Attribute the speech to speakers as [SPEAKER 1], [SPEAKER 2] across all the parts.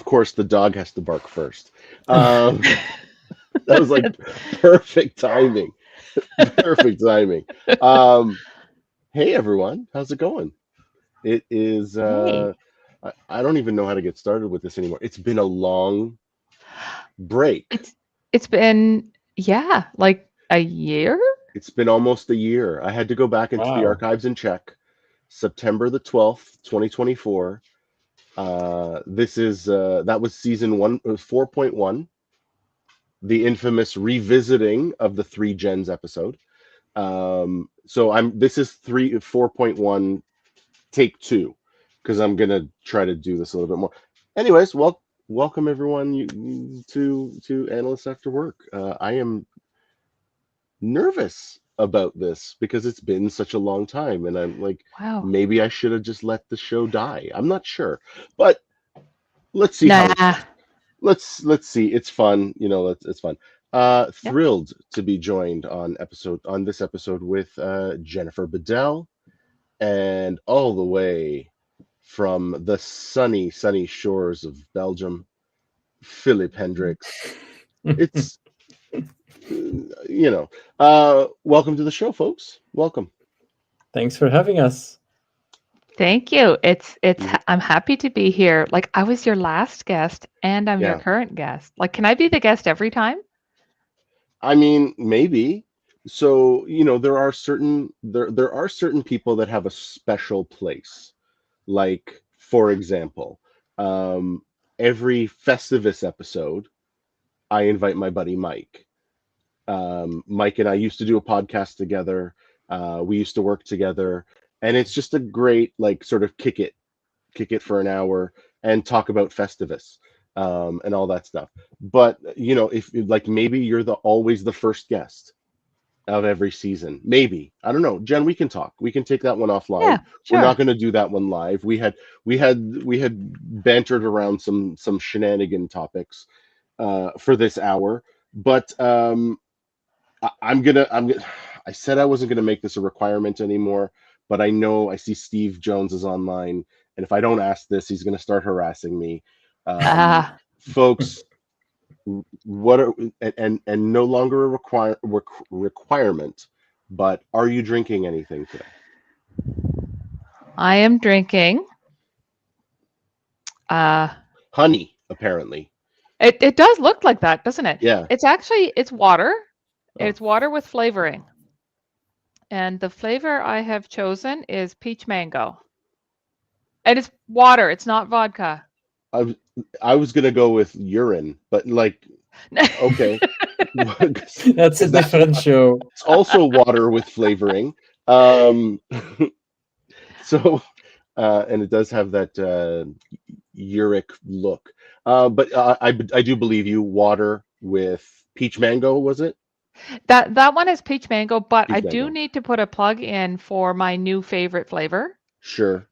[SPEAKER 1] course, the dog has to bark first. Um, that was like perfect timing. Perfect timing. Um, hey everyone, how's it going? It is.
[SPEAKER 2] Hey,
[SPEAKER 1] I don't even know how to get started with this anymore. It's been a long break.
[SPEAKER 2] it's been like a year.
[SPEAKER 1] It's been almost a year. I had to go back into the
[SPEAKER 3] Wow.
[SPEAKER 1] archives and check. September the 12th, 2024. This is that was season 4.1, the infamous revisiting of the Three Gens episode. So I'm this is 4.1 take two, because I'm gonna try to do this a little bit more. Anyways, welcome everyone to Analysts After Work. I am nervous about this because it's been such a long time, and I'm like,
[SPEAKER 2] Wow.
[SPEAKER 1] maybe I should have just let the show die. I'm not sure, but let's see how it
[SPEAKER 2] Nah.
[SPEAKER 1] goes. Let's see. It's fun, it's fun.
[SPEAKER 2] Yep.
[SPEAKER 1] Thrilled to be joined on this episode with Jennifer Bedell, and all the way from the sunny shores of Belgium, Philip Hendricks. It's welcome to the show, folks. Welcome.
[SPEAKER 3] Thanks for having us.
[SPEAKER 2] Thank you. It's
[SPEAKER 1] Mhm.
[SPEAKER 2] I'm happy to be here. Like I was your last guest and I'm your
[SPEAKER 1] Yeah,
[SPEAKER 2] current guest. Like can I be the guest every time?
[SPEAKER 1] I mean, maybe. So, there are certain people that have a special place. Like, for example, um, every Festivus episode, I invite my buddy Mike. Mike and I used to do a podcast together. We used to work together, and it's just a great, like, sort of kick it for an hour and talk about Festivus, and all that stuff. But if like maybe you're the always the first guest of every season, maybe, I don't know, Jen. We can talk. We can take that one offline.
[SPEAKER 2] Yeah,
[SPEAKER 1] We're not
[SPEAKER 2] sure.
[SPEAKER 1] going to do that one live. We had bantered around some shenanigan topics for this hour, but I'm gonna. I said I wasn't gonna make this a requirement anymore, but I know I see Steve Jones is online, and if I don't ask this, he's gonna start harassing me. Um,
[SPEAKER 2] Ah,
[SPEAKER 1] Folks, what are and no longer a requirement, but are you drinking anything today?
[SPEAKER 2] I am drinking uh
[SPEAKER 1] Honey, apparently.
[SPEAKER 2] it does look like that, doesn't it?
[SPEAKER 1] Yeah.
[SPEAKER 2] It's water.
[SPEAKER 1] Oh,
[SPEAKER 2] It's water with flavoring. And the flavor I have chosen is peach mango. And it's water, it's not vodka.
[SPEAKER 1] I was I was gonna go with urine, but like, okay,
[SPEAKER 3] That's a
[SPEAKER 1] because that's
[SPEAKER 3] different show.
[SPEAKER 1] also water with flavoring. Um, so, and it does have that uric look. But I do believe you. Water with peach mango, was it?
[SPEAKER 2] That one is peach mango, but I
[SPEAKER 1] Peach
[SPEAKER 2] do
[SPEAKER 1] mango.
[SPEAKER 2] need to put a plug in for my new favorite flavor.
[SPEAKER 1] Sure.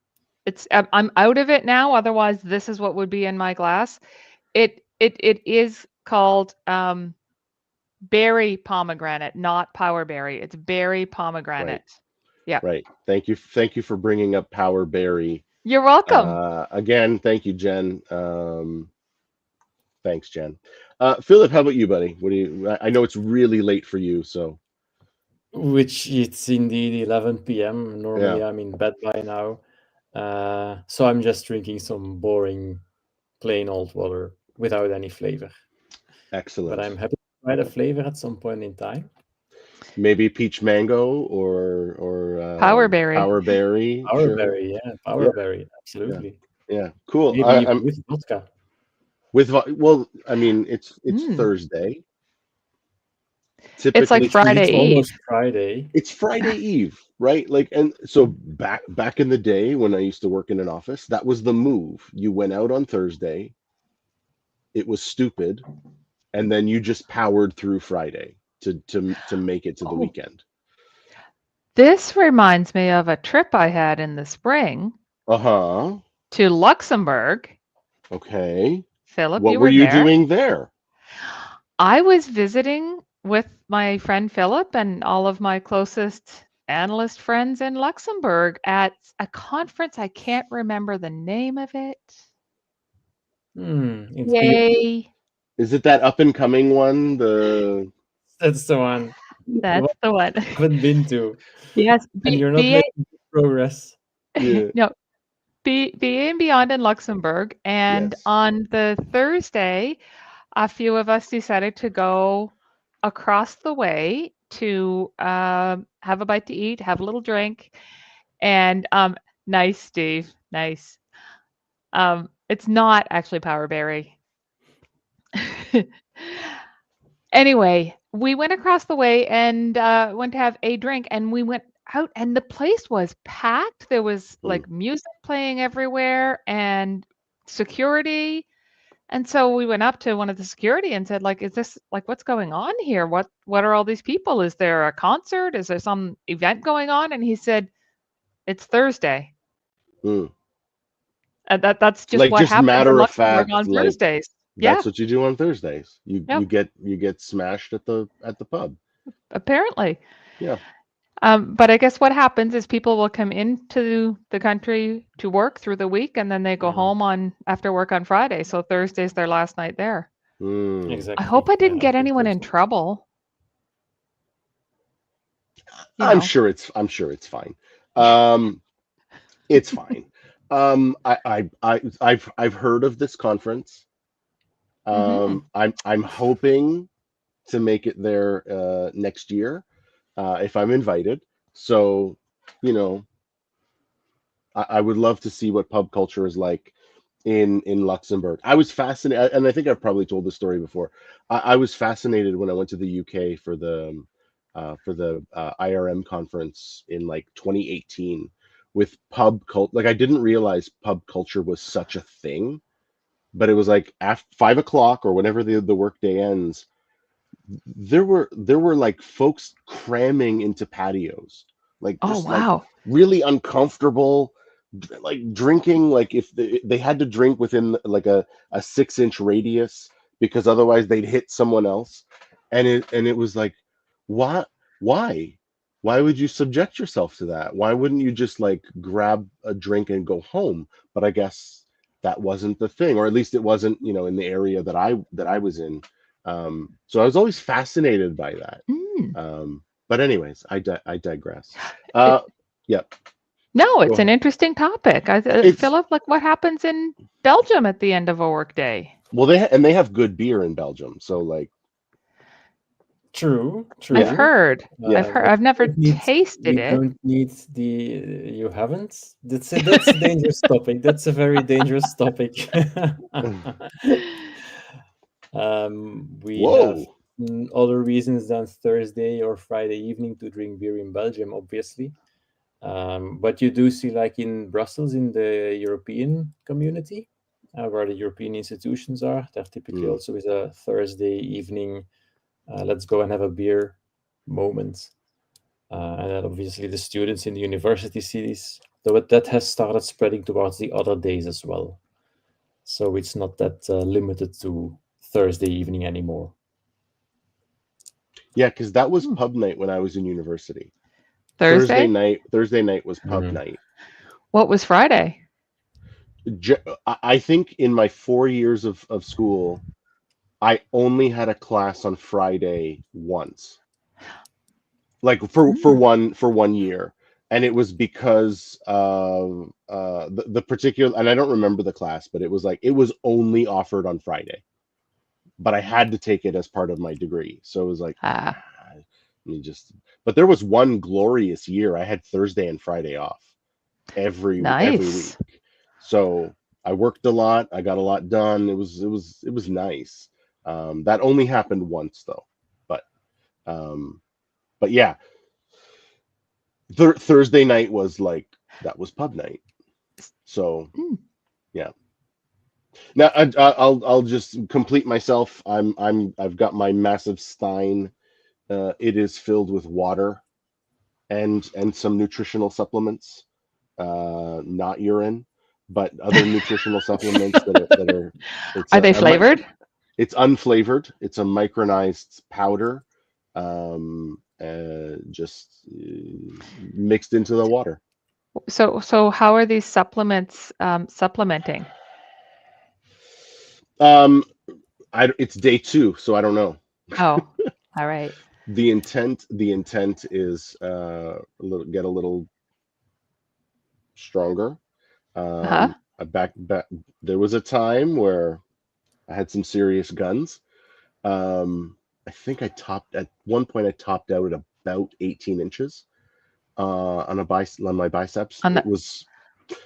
[SPEAKER 2] I'm out of it now, otherwise this is what would be in my glass. It is called berry pomegranate, not power berry. It's berry
[SPEAKER 1] Right.
[SPEAKER 2] pomegranate. Yeah.
[SPEAKER 1] Right. Thank you for bringing up Power Berry.
[SPEAKER 2] You're welcome.
[SPEAKER 1] Again, thank you, Jen. Thanks, Jen. Philip, how about you, buddy? What do you? I know it's really late for you, so
[SPEAKER 3] Which it's indeed 11 p.m.
[SPEAKER 1] yeah,
[SPEAKER 3] Normally I'm in bed by now. So I'm just drinking some boring, plain old water without any flavor. But
[SPEAKER 1] excellent.
[SPEAKER 3] I'm happy to try the flavor at some point in time.
[SPEAKER 1] Maybe peach mango or
[SPEAKER 2] Power berry.
[SPEAKER 1] Power Berry. Sure.
[SPEAKER 3] Powerberry, yeah,
[SPEAKER 1] Yeah.
[SPEAKER 3] powerberry,
[SPEAKER 1] Yeah.
[SPEAKER 3] absolutely.
[SPEAKER 1] Yeah. Cool.
[SPEAKER 3] Maybe even
[SPEAKER 1] I'm
[SPEAKER 3] with vodka.
[SPEAKER 1] well. I mean, it's
[SPEAKER 2] Mm.
[SPEAKER 1] Thursday.
[SPEAKER 2] It's like
[SPEAKER 1] Typically,
[SPEAKER 2] Friday
[SPEAKER 3] It's
[SPEAKER 2] Eve.
[SPEAKER 3] almost Friday.
[SPEAKER 1] it's Friday Eve, right? Like, and so back in the day when I used to work in an office, that was the move. You went out on Thursday. It was stupid, and then you just powered through Friday to make it to the
[SPEAKER 2] Oh,
[SPEAKER 1] weekend.
[SPEAKER 2] this reminds me of a trip I had in the spring
[SPEAKER 1] Uh-huh.
[SPEAKER 2] to Luxembourg.
[SPEAKER 1] Okay.
[SPEAKER 2] Philip,
[SPEAKER 1] What
[SPEAKER 2] you
[SPEAKER 1] were
[SPEAKER 2] were
[SPEAKER 1] you
[SPEAKER 2] there.
[SPEAKER 1] doing there?
[SPEAKER 2] I was visiting with my friend Philip and all of my closest analyst friends in Luxembourg at a conference. I can't remember the name of it.
[SPEAKER 3] It's
[SPEAKER 2] Yay!
[SPEAKER 1] Is it that up and coming one?
[SPEAKER 3] That's the one.
[SPEAKER 2] That's the one.
[SPEAKER 3] I haven't been to,
[SPEAKER 2] Yes,
[SPEAKER 3] and you're not
[SPEAKER 2] BA,
[SPEAKER 3] making progress.
[SPEAKER 1] Yeah.
[SPEAKER 2] no, BA and Beyond in Luxembourg. And
[SPEAKER 1] Yes.
[SPEAKER 2] on the Thursday, a few of us decided to go across the way to have a bite to eat, have a little drink, and nice, Steve, nice. It's not actually Powerberry. Anyway, we went across the way and went to have a drink, and we went out, and the place was packed. There was like music playing everywhere and security. And so we went up to one of the security and said, like, is this like what's going on here? What are all these people? Is there a concert? Is there some event going on? And he said, it's Thursday.
[SPEAKER 1] Mm.
[SPEAKER 2] And that's just
[SPEAKER 1] Like
[SPEAKER 2] what
[SPEAKER 1] just
[SPEAKER 2] happens in
[SPEAKER 1] matter of
[SPEAKER 2] Luxembourg
[SPEAKER 1] fact,
[SPEAKER 2] on
[SPEAKER 1] like
[SPEAKER 2] Thursdays. Yeah,
[SPEAKER 1] that's what you do on Thursdays. You
[SPEAKER 2] yep,
[SPEAKER 1] you get smashed at the pub.
[SPEAKER 2] apparently.
[SPEAKER 1] Yeah.
[SPEAKER 2] But I guess what happens is people will come into the country to work through the week, and then they go home on after work on Friday. So Thursday's their last night there.
[SPEAKER 1] Mm.
[SPEAKER 2] I
[SPEAKER 3] Exactly.
[SPEAKER 2] hope I didn't get
[SPEAKER 3] every
[SPEAKER 2] anyone in
[SPEAKER 3] Thursday.
[SPEAKER 2] trouble. You
[SPEAKER 1] I'm
[SPEAKER 2] know.
[SPEAKER 1] sure it's fine. It's fine. I've heard of this conference.
[SPEAKER 2] Mhm.
[SPEAKER 1] I'm hoping to make it there next year if I'm invited. So, you know, I would love to see what pub culture is like in Luxembourg. I was fascinated, and I think I've probably told this story before. I was fascinated when I went to the UK for the IRM conference in like 2018 with pub cult. Like I didn't realize pub culture was such a thing, but it was like after 5 o'clock or whenever the work day ends, there were like folks cramming into patios, like
[SPEAKER 2] Oh,
[SPEAKER 1] just like
[SPEAKER 2] wow.
[SPEAKER 1] really uncomfortable, like drinking, like if they had to drink within like a 6 inch radius because otherwise they'd hit someone else. And it was like, why why why would you subject yourself to that? Why wouldn't you just like grab a drink and go home? But I guess that wasn't the thing, or at least it wasn't, in the area that I was in. So I was always fascinated by that.
[SPEAKER 2] Mm.
[SPEAKER 1] But anyways, I digress.
[SPEAKER 2] It,
[SPEAKER 1] Yeah,
[SPEAKER 2] no,
[SPEAKER 1] go
[SPEAKER 2] it's an
[SPEAKER 1] ahead.
[SPEAKER 2] interesting topic.
[SPEAKER 1] It's
[SPEAKER 2] Philip, like what happens in Belgium at the end of a workday?
[SPEAKER 1] well, they have good beer in Belgium, so like,
[SPEAKER 3] True.
[SPEAKER 2] I've
[SPEAKER 1] yeah,
[SPEAKER 2] heard.
[SPEAKER 1] yeah.
[SPEAKER 2] I've heard.
[SPEAKER 3] But
[SPEAKER 2] I've never
[SPEAKER 3] we
[SPEAKER 2] tasted it.
[SPEAKER 3] don't need the you haven't. That's a dangerous topic. That's a very dangerous topic. We have
[SPEAKER 1] Whoa.
[SPEAKER 3] other reasons than Thursday or Friday evening to drink beer in Belgium, obviously. But you do see, like in Brussels, in the European community, where the European institutions are, there typically
[SPEAKER 1] Mm.
[SPEAKER 3] also is a Thursday evening, let's go and have a beer moment. And then obviously the students in the university cities, though that has started spreading towards the other days as well. So it's not that limited to Thursday evening anymore.
[SPEAKER 1] Yeah, because that was pub night when I was in university.
[SPEAKER 2] Thursday?
[SPEAKER 1] Thursday night was pub
[SPEAKER 3] Mhm.
[SPEAKER 1] night.
[SPEAKER 2] What was Friday?
[SPEAKER 1] I think in my 4 years of school, I only had a class on Friday once, like
[SPEAKER 2] Mm.
[SPEAKER 1] for 1 year, and it was because the particular, and I don't remember the class, but it was like it was only offered on Friday, but I had to take it as part of my degree, so it was like,
[SPEAKER 2] Ah,
[SPEAKER 1] let me just. But there was one glorious year I had Thursday and Friday off every
[SPEAKER 2] nice.
[SPEAKER 1] week, so I worked a lot, I got a lot done. It was nice. That only happened once though, but um, but yeah, Thursday night was like that was pub night. So
[SPEAKER 2] Mm.
[SPEAKER 1] yeah. Now I'll just complete myself. I've got my massive stein. It is filled with water and some nutritional supplements. Not urine, but other nutritional supplements that are. It's
[SPEAKER 2] Are they flavored?
[SPEAKER 1] it's unflavored. It's a micronized powder, just mixed into the water.
[SPEAKER 2] So how are these supplements supplementing?
[SPEAKER 1] It's day 2, so I don't know.
[SPEAKER 2] Oh, all right.
[SPEAKER 1] The intent is get a little stronger.
[SPEAKER 2] Uh-huh.
[SPEAKER 1] Back there was a time where I had some serious guns. I think at one point I topped out at about 18 inches on my biceps.
[SPEAKER 2] On
[SPEAKER 1] It
[SPEAKER 2] the
[SPEAKER 1] was,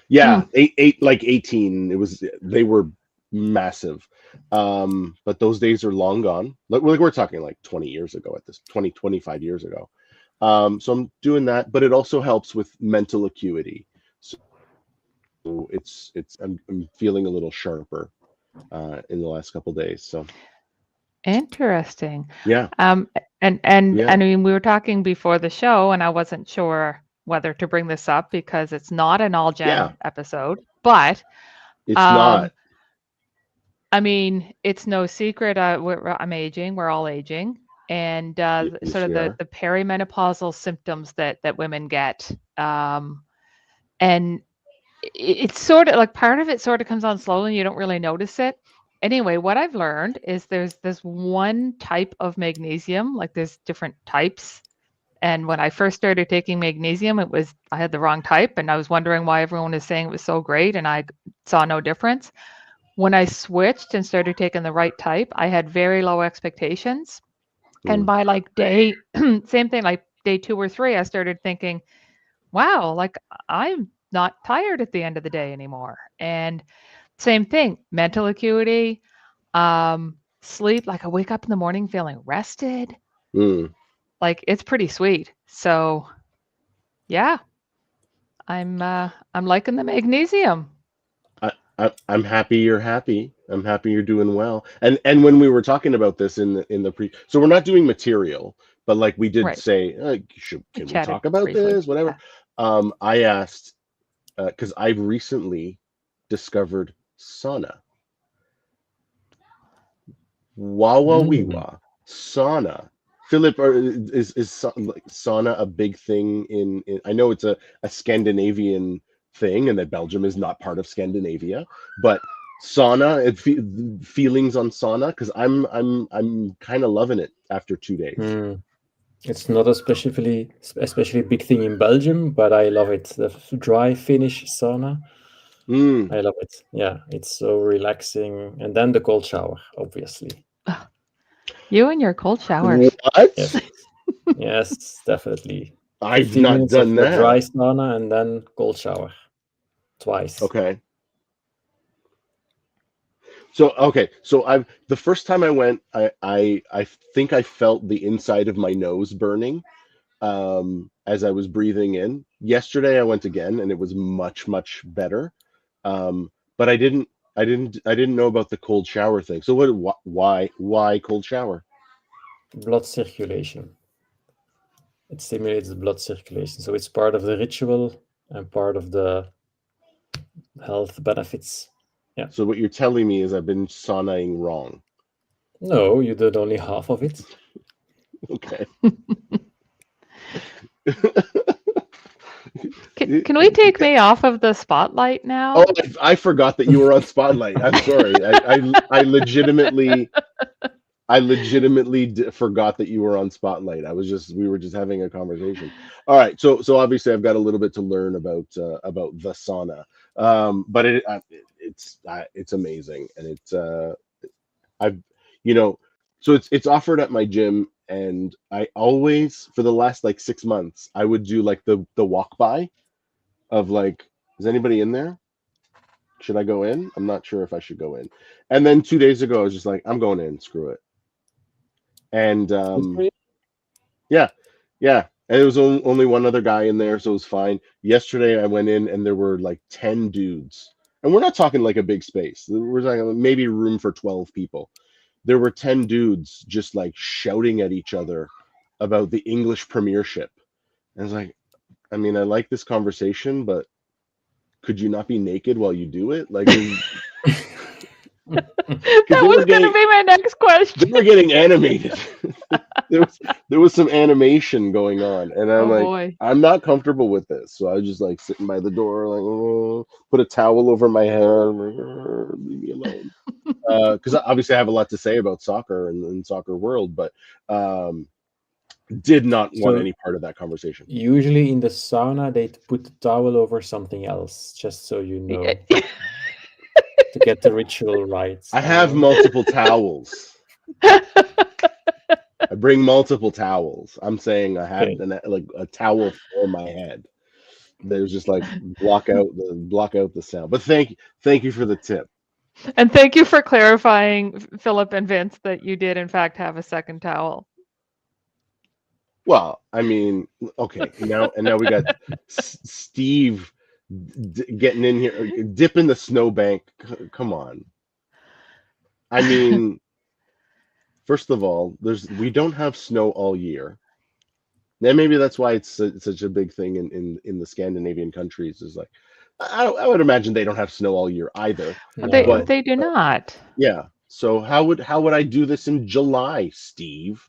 [SPEAKER 1] yeah,
[SPEAKER 2] mm,
[SPEAKER 1] eight like 18. They were massive. But those days are long gone. Like we're talking like 20 years ago at this 25 years ago. So I'm doing that, but it also helps with mental acuity. So I'm feeling a little sharper in the last couple days. So
[SPEAKER 2] interesting.
[SPEAKER 1] yeah,
[SPEAKER 2] And
[SPEAKER 1] yeah,
[SPEAKER 2] I mean, we were talking before the show, and I wasn't sure whether to bring this up because it's not an all
[SPEAKER 1] yeah.
[SPEAKER 2] gen episode, but
[SPEAKER 1] It's
[SPEAKER 2] um,
[SPEAKER 1] not.
[SPEAKER 2] I mean, it's no secret. I'm aging. We're all aging, and
[SPEAKER 1] Yes,
[SPEAKER 2] sort of
[SPEAKER 1] we are.
[SPEAKER 2] the perimenopausal symptoms that women get, and it's sort of like part of it sort of comes on slowly and you don't really notice it. Anyway, what I've learned is there's this one type of magnesium, like there's different types. And when I first started taking magnesium, I had the wrong type and I was wondering why everyone is saying it was so great and I saw no difference. When I switched and started taking the right type, I had very low expectations. And
[SPEAKER 1] Mm,
[SPEAKER 2] by like day, same thing, like day 2 or 3, I started thinking, wow, like I'm not tired at the end of the day anymore. And same thing, mental acuity, sleep, like I wake up in the morning feeling rested.
[SPEAKER 1] mm.
[SPEAKER 2] Like it's pretty sweet. So yeah, I'm liking the magnesium.
[SPEAKER 1] I'm happy you're happy. I'm happy you're doing well. And when we were talking about this in the pre, so we're not doing material, but like we did
[SPEAKER 2] Right.
[SPEAKER 1] say,
[SPEAKER 2] We
[SPEAKER 1] can we
[SPEAKER 2] chatted
[SPEAKER 1] talk about
[SPEAKER 2] briefly.
[SPEAKER 1] this? Whatever.
[SPEAKER 2] Yeah.
[SPEAKER 1] I asked because I've recently discovered sauna. Wawa
[SPEAKER 3] Mm.
[SPEAKER 1] wiwa sauna. Philip, like sauna a big thing in? I know it's a Scandinavian thing, and that Belgium is not part of Scandinavia, but sauna, feelings on sauna, because I'm kind of loving it after 2 days.
[SPEAKER 3] Mm. It's not especially big thing in Belgium, but I love it. The dry Finnish sauna,
[SPEAKER 1] Mm.
[SPEAKER 3] I love it. Yeah, it's so relaxing. And then the cold shower, obviously.
[SPEAKER 2] Ugh, you and your cold showers.
[SPEAKER 1] What?
[SPEAKER 3] Yes, yes, definitely.
[SPEAKER 1] I've
[SPEAKER 3] 15
[SPEAKER 1] not
[SPEAKER 3] minutes of
[SPEAKER 1] done
[SPEAKER 3] the dry
[SPEAKER 1] that.
[SPEAKER 3] sauna and then cold shower twice.
[SPEAKER 1] Okay. So I've the first time I went, I think I felt the inside of my nose burning as I was breathing in. Yesterday I went again and it was much better. But I didn't know about the cold shower thing. So why cold shower?
[SPEAKER 3] Blood circulation. It stimulates the blood circulation. So it's part of the ritual and part of the health benefits. Yeah.
[SPEAKER 1] So what you're telling me is I've been saunaing wrong.
[SPEAKER 3] No, you did only half of it.
[SPEAKER 1] Okay.
[SPEAKER 2] Can we take me off of the spotlight now?
[SPEAKER 1] Oh, I forgot that you were on Spotlight. I'm sorry. I legitimately forgot that you were on Spotlight. We were just having a conversation. All right. So obviously I've got a little bit to learn about the sauna. But it's amazing, and I've so it's offered at my gym, and I always, for the last like 6 months, I would do like the walk by of like, is anybody in there? Should I go in? I'm not sure if I should go in. And then 2 days ago, I was just like, I'm going in. Screw it. And
[SPEAKER 3] Good for you.
[SPEAKER 1] yeah, yeah. And it was only one other guy in there, so it was fine. Yesterday, I went in and there were like 10 dudes. And we're not talking like a big space. We're talking maybe room for 12 people. There were 10 dudes just like shouting at each other about the English premiership. And I was like, I mean, I like this conversation, but could you not be naked while you do it? Like,
[SPEAKER 2] That was going to be my next question.
[SPEAKER 1] they were getting animated. there was some animation going on, and I'm
[SPEAKER 2] Oh
[SPEAKER 1] like,
[SPEAKER 2] boy.
[SPEAKER 1] I'm not comfortable with this. So I was just like sitting by the door, like, oh, put a towel over my head, I'm like, oh, leave me alone. Because obviously I have a lot to say about soccer and soccer world, but did not want
[SPEAKER 3] So
[SPEAKER 1] any part of that conversation.
[SPEAKER 3] usually in the sauna, they'd put the towel over something else, just so you know, to get the ritual right.
[SPEAKER 1] I have multiple towels. I bring multiple towels. I'm saying I have
[SPEAKER 3] Okay.
[SPEAKER 1] like a towel for my head. There's just like block out the sound. But thank you for the tip.
[SPEAKER 2] And thank you for clarifying, Philip and Vince, that you did in fact have a second towel.
[SPEAKER 1] Well, I mean, okay, now we got Steve getting in here, dipping the snowbank. Come on. I mean, first of all, we don't have snow all year. Then maybe that's why it's such a big thing in the Scandinavian countries. Is like, I would imagine they don't have snow all year either.
[SPEAKER 2] They
[SPEAKER 3] No.
[SPEAKER 1] But
[SPEAKER 2] they do not.
[SPEAKER 1] yeah, so how would I do this in July, Steve?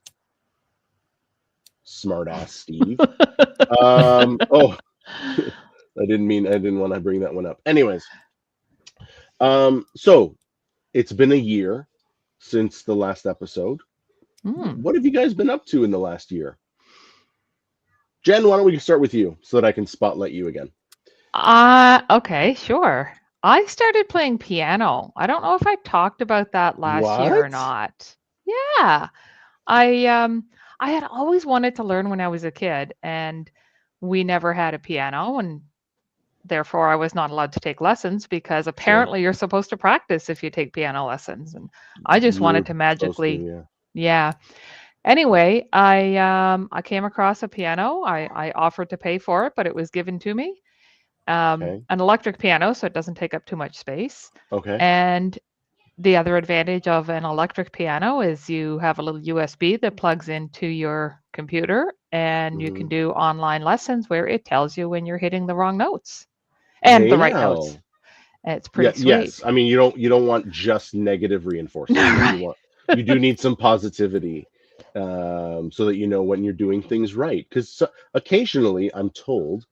[SPEAKER 1] Smart ass Steve. Oh, I didn't want to bring that one up. Anyways, so it's been a year since the last episode. What have you guys been up to in the last year? Jen, why don't we start with you so that I can spotlight you again?
[SPEAKER 2] Okay, sure. I started playing piano. I don't know if I talked about that last year or
[SPEAKER 1] What?
[SPEAKER 2] not. Yeah. I had always wanted to learn when I was a kid, and we never had a piano, and therefore I was not allowed to take lessons because
[SPEAKER 1] Sure.
[SPEAKER 2] apparently you're supposed to practice if you take piano lessons. And I just
[SPEAKER 1] You
[SPEAKER 2] wanted
[SPEAKER 1] were
[SPEAKER 2] to
[SPEAKER 1] supposed
[SPEAKER 2] magically,
[SPEAKER 1] to,
[SPEAKER 2] yeah. Anyway, I came across a piano. I offered to pay for it, but it was given to me.
[SPEAKER 1] Okay.
[SPEAKER 2] An electric piano, so it doesn't take up too much space.
[SPEAKER 1] Okay.
[SPEAKER 2] And the other advantage of an electric piano is you have a little USB that plugs into your computer, and you can
[SPEAKER 1] Hmm.
[SPEAKER 2] do online lessons where it tells you when you're hitting the wrong notes and
[SPEAKER 1] Hey
[SPEAKER 2] the right notes.
[SPEAKER 1] now.
[SPEAKER 2] It's
[SPEAKER 1] Yeah,
[SPEAKER 2] pretty sweet.
[SPEAKER 1] yes. I mean, you don't want just negative reinforcement.
[SPEAKER 2] Right.
[SPEAKER 1] You do need some positivity, so that you know when you're doing things right. Because occasionally, I'm told,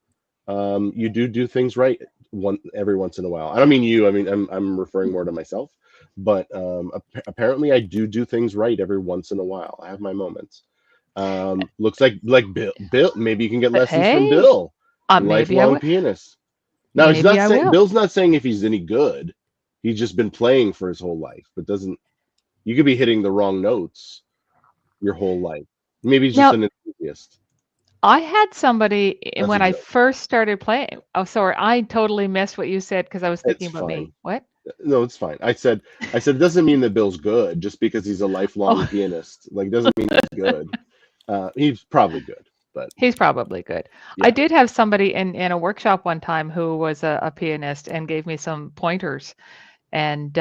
[SPEAKER 1] you do things right every once in a while. I don't mean you. I mean I'm referring more to myself. But apparently, I do things right every once in a while. I have my moments. Looks like Bill. Maybe you can get
[SPEAKER 2] But
[SPEAKER 1] lessons from
[SPEAKER 2] hey,
[SPEAKER 1] Bill,
[SPEAKER 2] maybe I
[SPEAKER 1] lifelong
[SPEAKER 2] will.
[SPEAKER 1] pianist. Now he's
[SPEAKER 2] Maybe
[SPEAKER 1] not
[SPEAKER 2] I
[SPEAKER 1] saying
[SPEAKER 2] will.
[SPEAKER 1] Bill's not saying if he's any good. He's just been playing for his whole life, but doesn't. You could be hitting the wrong notes your whole life. Maybe he's just
[SPEAKER 2] Now,
[SPEAKER 1] an enthusiast.
[SPEAKER 2] I had somebody
[SPEAKER 1] That's a
[SPEAKER 2] when I
[SPEAKER 1] joke.
[SPEAKER 2] first started playing. Oh, sorry, I totally missed what you said because I was
[SPEAKER 1] It's
[SPEAKER 2] thinking about me.
[SPEAKER 1] fine.
[SPEAKER 2] What?
[SPEAKER 1] No, it's fine. I said it doesn't mean that Bill's good just because he's a lifelong
[SPEAKER 2] Oh,
[SPEAKER 1] pianist. Like, doesn't mean he's good. He's probably good, but
[SPEAKER 2] he's probably good. I
[SPEAKER 1] yeah,
[SPEAKER 2] did have somebody in a workshop one time who was a pianist and gave me some pointers, and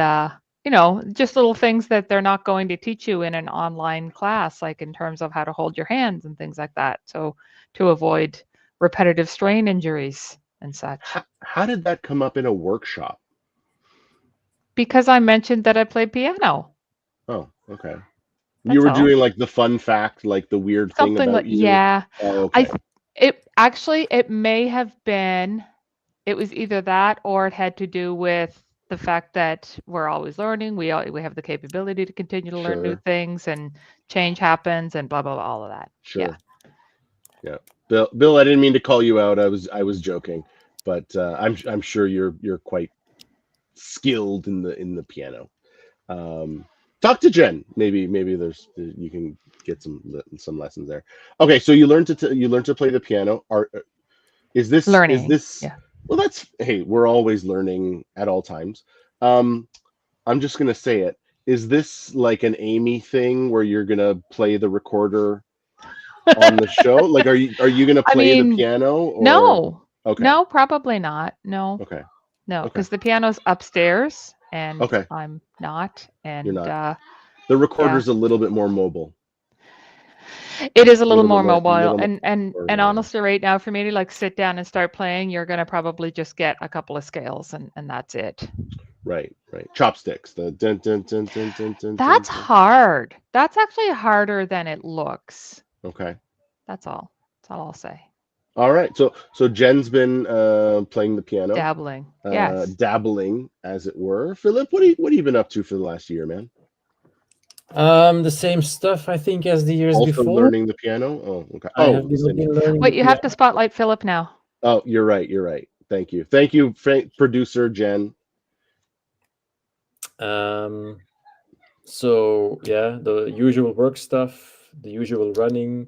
[SPEAKER 2] just little things that they're not going to teach you in an online class, like in terms of how to hold your hands and things like that. So to avoid repetitive strain injuries and such.
[SPEAKER 1] how did that come up in a workshop?
[SPEAKER 2] Because I mentioned that I play piano.
[SPEAKER 1] Oh, okay. You
[SPEAKER 2] That's
[SPEAKER 1] were
[SPEAKER 2] all.
[SPEAKER 1] doing like the fun fact, like the weird thing
[SPEAKER 2] Something
[SPEAKER 1] about
[SPEAKER 2] like,
[SPEAKER 1] you.
[SPEAKER 2] yeah.
[SPEAKER 1] Oh,
[SPEAKER 2] I
[SPEAKER 1] okay,
[SPEAKER 2] th- it actually it may have been it was either that or it had to do with the fact that we're always learning. We have the capability to continue to learn new
[SPEAKER 1] sure,
[SPEAKER 2] things, and change happens, and blah blah blah, all of that. Yeah.
[SPEAKER 1] sure, yeah. Bill, I didn't mean to call you out. I was joking, but I'm sure you're quite skilled in the piano. Um, Talk to Jen. Maybe you can get some lessons there. Okay, so you learned to play the piano. Is
[SPEAKER 2] Learning.
[SPEAKER 1] this
[SPEAKER 2] Yeah.
[SPEAKER 1] well? That's hey, we're always learning at all times. Um, I'm just gonna say it. Is this like an Amy thing where you're gonna play the recorder on the show? Like, are you gonna
[SPEAKER 2] I
[SPEAKER 1] play the
[SPEAKER 2] mean,
[SPEAKER 1] piano or
[SPEAKER 2] no.
[SPEAKER 1] okay,
[SPEAKER 2] No, probably not. No.
[SPEAKER 1] okay,
[SPEAKER 2] No,
[SPEAKER 1] okay,
[SPEAKER 2] because the piano's upstairs and
[SPEAKER 1] okay?
[SPEAKER 2] I'm not.
[SPEAKER 1] You're
[SPEAKER 2] And
[SPEAKER 1] not. The
[SPEAKER 2] yeah.
[SPEAKER 1] recorder's a little bit more mobile,
[SPEAKER 2] It is a
[SPEAKER 1] a
[SPEAKER 2] little
[SPEAKER 1] little bit
[SPEAKER 2] more
[SPEAKER 1] more,
[SPEAKER 2] mobile,
[SPEAKER 1] little more
[SPEAKER 2] and
[SPEAKER 1] portable. Yeah.
[SPEAKER 2] honestly, right now for me to like sit down and start playing, you're gonna probably just get a couple of scales and that's it.
[SPEAKER 1] Right, right. Chopsticks. The dun dun dun dun dun dun dun
[SPEAKER 2] That's
[SPEAKER 1] dun.
[SPEAKER 2] hard. That's actually harder than it looks.
[SPEAKER 1] Okay.
[SPEAKER 2] That's all. That's all I'll say.
[SPEAKER 1] All right. So Jen's been playing the piano,
[SPEAKER 2] Dabbling. Yes.
[SPEAKER 1] dabbling, as it were. Philip, what have you been up to for the last year, man?
[SPEAKER 3] The same stuff I think as the years
[SPEAKER 1] Also
[SPEAKER 3] before.
[SPEAKER 1] learning the piano. Oh, okay.
[SPEAKER 3] I
[SPEAKER 1] Oh,
[SPEAKER 3] have been
[SPEAKER 1] singing.
[SPEAKER 3] learning.
[SPEAKER 2] Wait,
[SPEAKER 3] the
[SPEAKER 2] you have to
[SPEAKER 3] piano.
[SPEAKER 2] spotlight Philip now.
[SPEAKER 1] Oh, you're right. You're right. Thank you. Thank you, producer Jen.
[SPEAKER 3] So yeah, the usual work stuff, the usual running,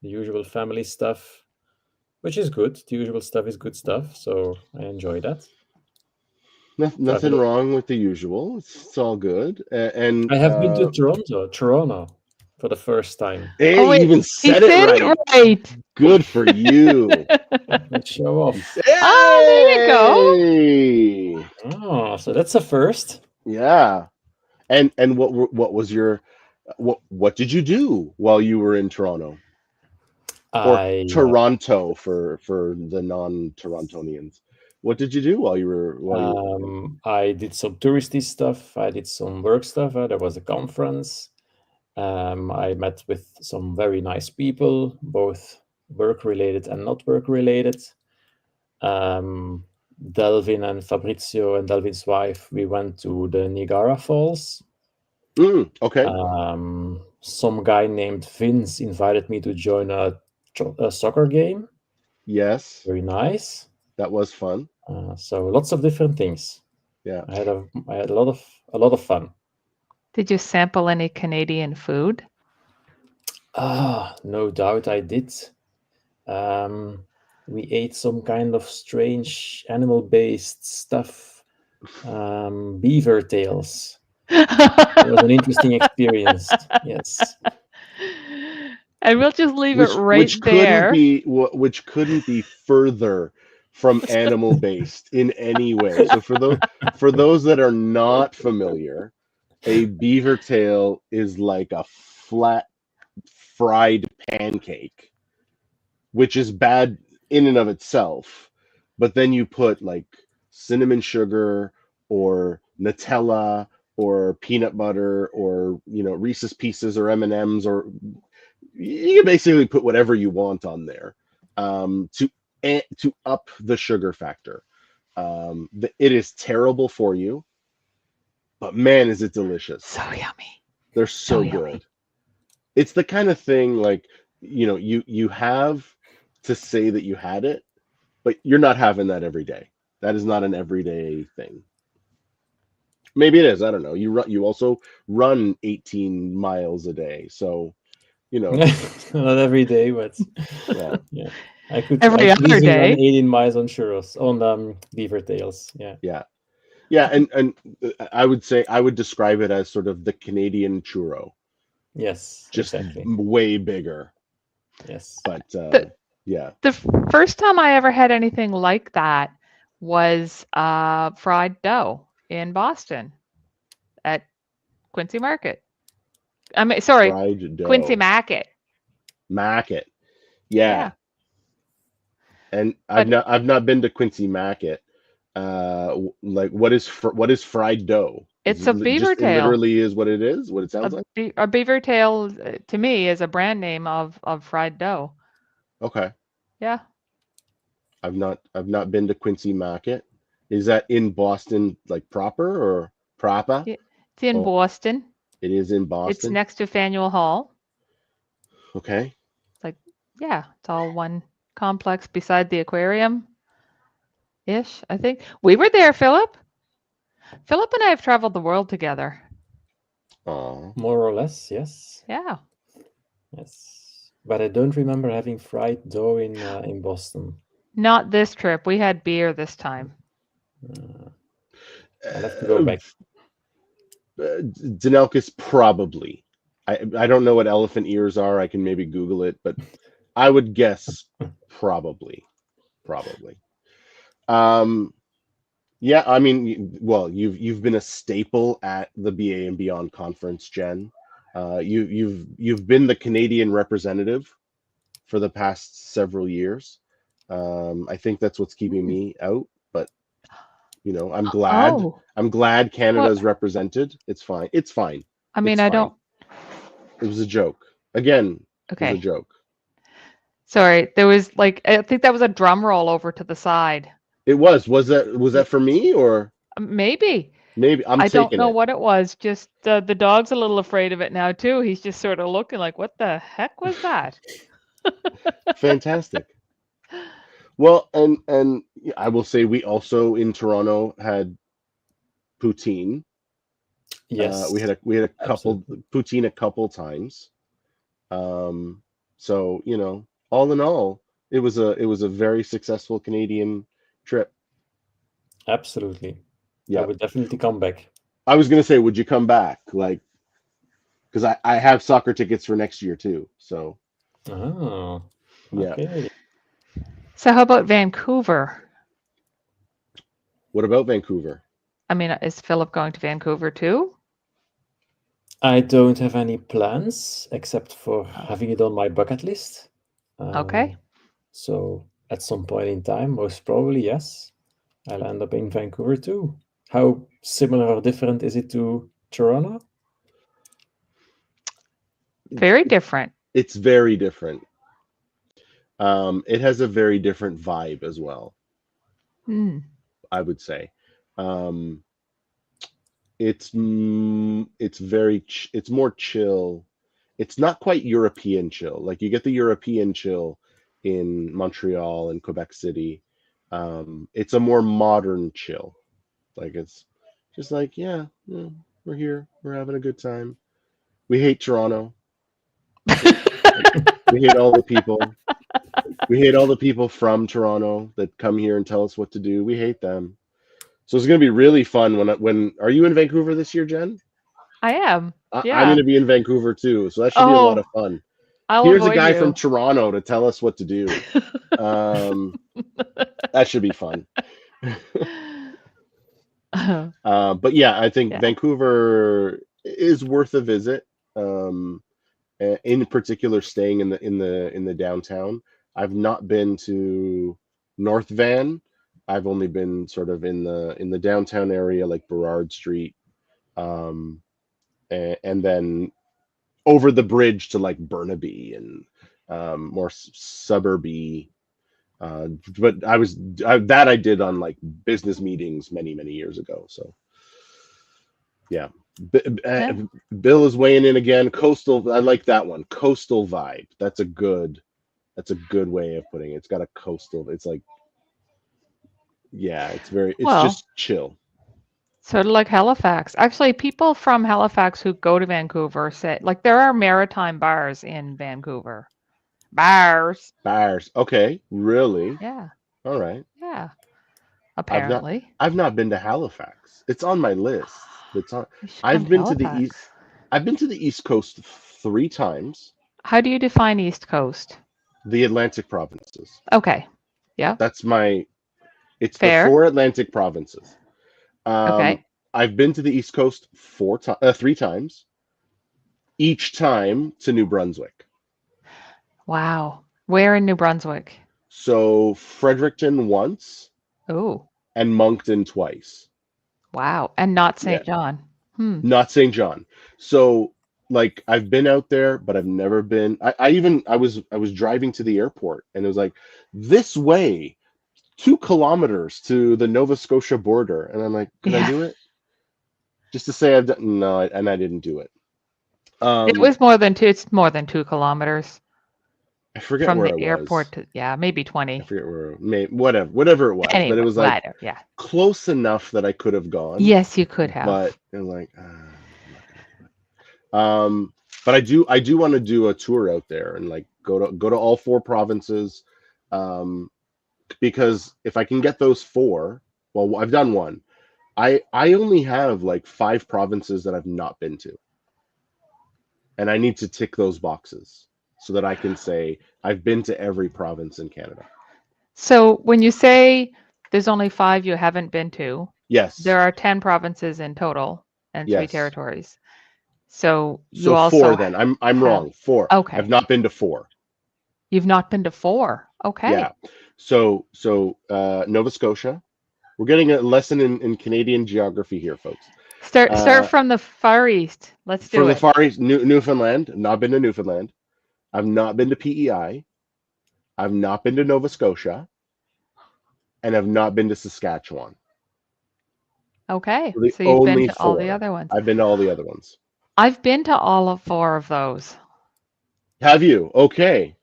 [SPEAKER 3] the usual family stuff, which is good. The usual stuff is good stuff, so I enjoy that.
[SPEAKER 1] Nothing
[SPEAKER 3] Traveling.
[SPEAKER 1] wrong with the usual. It's all good. And
[SPEAKER 3] I have been to Toronto for the first time.
[SPEAKER 1] hey,
[SPEAKER 2] Oh
[SPEAKER 1] you
[SPEAKER 2] wait,
[SPEAKER 1] even
[SPEAKER 2] he
[SPEAKER 1] said it
[SPEAKER 2] said
[SPEAKER 1] right.
[SPEAKER 2] it right.
[SPEAKER 1] Good for you.
[SPEAKER 3] Let's show off.
[SPEAKER 2] Ah, there you go.
[SPEAKER 1] Hey!
[SPEAKER 3] Oh, so that's a first.
[SPEAKER 1] Yeah. And what was your what did you do while you were in Toronto or
[SPEAKER 3] I
[SPEAKER 1] Toronto for the non-Torontonians? What did you do while you were
[SPEAKER 3] I did some touristy stuff. I did some work stuff. There was a conference. I met with some very nice people, both work related and not work related. Delvin and Fabrizio and Delvin's wife, we went to the Niagara Falls.
[SPEAKER 1] Okay.
[SPEAKER 3] Some guy named Vince invited me to join a soccer game.
[SPEAKER 1] Yes,
[SPEAKER 3] Very nice.
[SPEAKER 1] that was fun.
[SPEAKER 3] So lots of different things.
[SPEAKER 1] Yeah.
[SPEAKER 3] I had a lot of fun.
[SPEAKER 2] Did you sample any Canadian food?
[SPEAKER 3] No doubt I did. We ate some kind of strange animal-based stuff. Beaver tails. It was an interesting experience. Yes.
[SPEAKER 2] And we'll just leave it right there.
[SPEAKER 1] Which couldn't be further from animal based in any way. So for those that are not familiar, a beaver tail is like a flat fried pancake, which is bad in and of itself. But then you put like cinnamon sugar or Nutella or peanut butter or Reese's Pieces or M&Ms, or you can basically put whatever you want on there to up the sugar factor. It is terrible for you, but man, is it delicious.
[SPEAKER 2] So yummy.
[SPEAKER 1] They're so good.
[SPEAKER 2] Yummy.
[SPEAKER 1] It's the kind of thing like, you have to say that you had it, but you're not having that every day. That is not an everyday thing. Maybe it is. I don't know. You also run 18 miles a day, so
[SPEAKER 3] not every day, but
[SPEAKER 1] yeah.
[SPEAKER 3] yeah. I could
[SPEAKER 2] Every other
[SPEAKER 3] easily
[SPEAKER 2] day.
[SPEAKER 3] run 18 miles on churros on beaver tails. Yeah.
[SPEAKER 1] And I would describe it as sort of the Canadian churro,
[SPEAKER 3] Yes,
[SPEAKER 1] just
[SPEAKER 3] exactly.
[SPEAKER 1] way bigger.
[SPEAKER 3] Yes.
[SPEAKER 1] But yeah.
[SPEAKER 2] The first time I ever had anything like that was fried dough in Boston at Quincy Market. I mean, sorry,
[SPEAKER 1] Fried dough.
[SPEAKER 2] Quincy Market.
[SPEAKER 1] Market. Yeah. And I've not been to Quincy Market. Like what is fried dough?
[SPEAKER 2] It's a beaver tail.
[SPEAKER 1] It literally is what it is. What it sounds like.
[SPEAKER 2] A beaver tail to me is a brand name of fried dough.
[SPEAKER 1] Okay.
[SPEAKER 2] Yeah.
[SPEAKER 1] I've not been to Quincy Market. Is that in Boston, like proper or proper?
[SPEAKER 2] It's in Boston.
[SPEAKER 1] It is in Boston.
[SPEAKER 2] It's next to Faneuil Hall.
[SPEAKER 1] Okay.
[SPEAKER 2] It's like, yeah, it's all one complex beside the aquarium. Ish, I think. We were there, Philip. Philip and I have traveled the world together.
[SPEAKER 3] More or less, yes.
[SPEAKER 2] Yeah.
[SPEAKER 3] Yes. But I don't remember having fried dough in Boston.
[SPEAKER 2] Not this trip. We had beer this time.
[SPEAKER 3] I'll have to go back.
[SPEAKER 1] Danelkis, probably. I don't know what elephant ears are. I can maybe Google it, but I would guess probably. Yeah, I mean, well, you've been a staple at the BA and Beyond conference, Jen. You've been the Canadian representative for the past several years. I think that's what's keeping me out, but I'm glad.
[SPEAKER 2] Oh.
[SPEAKER 1] I'm glad Canada's represented. It's fine. I mean,
[SPEAKER 2] I don't.
[SPEAKER 1] It was a joke. Again, It was a
[SPEAKER 2] Okay.
[SPEAKER 1] joke.
[SPEAKER 2] Sorry. There was like, I think that was a drum roll over to the side.
[SPEAKER 1] It was. Was that for me or
[SPEAKER 2] Maybe.
[SPEAKER 1] maybe I'm
[SPEAKER 2] I don't
[SPEAKER 1] taking
[SPEAKER 2] know
[SPEAKER 1] it?
[SPEAKER 2] what it was. Just the dog's a little afraid of it now too. He's just sort of looking like, what the heck was that?
[SPEAKER 1] Fantastic. Well, and I will say we also in Toronto had poutine.
[SPEAKER 3] Yes,
[SPEAKER 1] We had a couple
[SPEAKER 3] absolutely.
[SPEAKER 1] poutine a couple times. So all in all, it was a very successful Canadian trip.
[SPEAKER 3] Absolutely. I
[SPEAKER 1] Yeah.
[SPEAKER 3] would definitely come back.
[SPEAKER 1] I was gonna say, would you come back? Like, because I have soccer tickets for next year too. So
[SPEAKER 3] Oh,
[SPEAKER 1] yeah.
[SPEAKER 3] okay.
[SPEAKER 2] So how about Vancouver?
[SPEAKER 1] What about Vancouver?
[SPEAKER 2] I mean, is Philip going to Vancouver too?
[SPEAKER 3] I don't have any plans except for
[SPEAKER 2] Oh,
[SPEAKER 3] having it on my bucket list.
[SPEAKER 2] okay.
[SPEAKER 3] So at some point in time, most probably, yes, I'll end up in Vancouver too. How similar or different is it to Toronto?
[SPEAKER 2] Very different.
[SPEAKER 1] It's very different. It has a very different vibe as well,
[SPEAKER 2] Hmm.
[SPEAKER 1] I would say. Um, it's more chill. It's not quite European chill. Like you get the European chill in Montreal and Quebec City. It's a more modern chill. Like it's just like, yeah, we're here. We're having a good time. We hate Toronto. Like, we hate all the people. We hate all the people from Toronto that come here and tell us what to do. We hate them. So it's going to be really fun when are you in Vancouver this year, Jen?
[SPEAKER 2] I am.
[SPEAKER 1] I'm going
[SPEAKER 2] Yeah.
[SPEAKER 1] to be in Vancouver too, so that should be a lot
[SPEAKER 2] Oh,
[SPEAKER 1] of fun.
[SPEAKER 2] I'll
[SPEAKER 1] Here's a
[SPEAKER 2] avoid
[SPEAKER 1] guy from
[SPEAKER 2] you.
[SPEAKER 1] Toronto to tell us what to do. Um, that should be fun. But yeah, I think
[SPEAKER 2] Yeah.
[SPEAKER 1] Vancouver is worth a visit. Um, in particular, staying in the downtown. I've not been to North Van. I've only been sort of in the downtown area, like Burrard Street, and then over the bridge to like Burnaby and more suburby. But I did on like business meetings many years ago. So yeah.
[SPEAKER 2] Yeah.
[SPEAKER 1] Bill is weighing in again. Coastal. I like that one. Coastal vibe. That's a good way of putting it. It's got a coastal. It's like, yeah, it's
[SPEAKER 2] Well,
[SPEAKER 1] just chill.
[SPEAKER 2] sort of like Halifax. Actually, people from Halifax who go to Vancouver say, like, there are maritime bars in Vancouver. Bars.
[SPEAKER 1] Bars. Okay, really?
[SPEAKER 2] Yeah.
[SPEAKER 1] All right.
[SPEAKER 2] Yeah.
[SPEAKER 1] I've not
[SPEAKER 2] Apparently.
[SPEAKER 1] I've not been to Halifax. It's on my list. It's on.
[SPEAKER 2] You should come
[SPEAKER 1] I've
[SPEAKER 2] to
[SPEAKER 1] been to the east.
[SPEAKER 2] Halifax.
[SPEAKER 1] I've been to the East Coast 3 times.
[SPEAKER 2] How do you define East Coast?
[SPEAKER 1] The Atlantic provinces.
[SPEAKER 2] Okay. Yeah.
[SPEAKER 1] That's my. It's the
[SPEAKER 2] Fair.
[SPEAKER 1] 4 Atlantic provinces. Um,
[SPEAKER 2] Okay.
[SPEAKER 1] I've been to the East Coast 3 times. Each time to New Brunswick.
[SPEAKER 2] Wow. Where in New Brunswick?
[SPEAKER 1] So Fredericton once
[SPEAKER 2] Oh,
[SPEAKER 1] and Moncton twice.
[SPEAKER 2] wow. And not
[SPEAKER 1] Yeah,
[SPEAKER 2] St. John. Hmm.
[SPEAKER 1] not St. John. So like I've been out there, but I've never been. I was driving to the airport and it was like this way, 2 kilometers to the Nova Scotia border, and I'm like, could I
[SPEAKER 2] Yeah.
[SPEAKER 1] do it? Just to say I've done no, and I didn't do it.
[SPEAKER 2] It
[SPEAKER 1] Um,
[SPEAKER 2] was more than two. It's more than 2 kilometers
[SPEAKER 1] I forget
[SPEAKER 2] from
[SPEAKER 1] where
[SPEAKER 2] the
[SPEAKER 1] it
[SPEAKER 2] airport
[SPEAKER 1] was.
[SPEAKER 2] to, yeah, maybe
[SPEAKER 1] I
[SPEAKER 2] 20.
[SPEAKER 1] forget where, whatever it was, but it
[SPEAKER 2] Anyway,
[SPEAKER 1] was like
[SPEAKER 2] whatever. Yeah.
[SPEAKER 1] close enough that I could have gone,
[SPEAKER 2] Yes, you could
[SPEAKER 1] but
[SPEAKER 2] have.
[SPEAKER 1] I'm like, I'm not gonna do it. But I do want to do a tour out there and like go to all 4 provinces, um, because if I can get those four, well, I've done one. I only have like 5 provinces that I've not been to, and I need to tick those boxes so that I can say I've been to every province in Canada.
[SPEAKER 2] So when you say there's only 5 you haven't been to, there
[SPEAKER 1] Yes,
[SPEAKER 2] are 10 provinces in total and 3
[SPEAKER 1] yes.
[SPEAKER 2] territories. So you
[SPEAKER 1] So four
[SPEAKER 2] also
[SPEAKER 1] then. I'm
[SPEAKER 2] have,
[SPEAKER 1] wrong. Four. I've
[SPEAKER 2] okay.
[SPEAKER 1] not been to 4.
[SPEAKER 2] You've not been to 4.
[SPEAKER 1] Yeah.
[SPEAKER 2] Okay.
[SPEAKER 1] So Nova Scotia. We're getting a lesson in Canadian geography here, folks.
[SPEAKER 2] Start
[SPEAKER 1] Uh,
[SPEAKER 2] from the Far East. Let's do
[SPEAKER 1] from the
[SPEAKER 2] it.
[SPEAKER 1] Far East, Newfoundland. Not been to Newfoundland. I've not been to PEI. I've not been to Nova Scotia. And I've not been to Saskatchewan.
[SPEAKER 2] Okay.
[SPEAKER 1] So the
[SPEAKER 2] So you've been
[SPEAKER 1] only
[SPEAKER 2] to all the
[SPEAKER 1] 4.
[SPEAKER 2] other ones.
[SPEAKER 1] I've been to all the other ones.
[SPEAKER 2] I've been to all 4 of those.
[SPEAKER 1] Have you? Okay.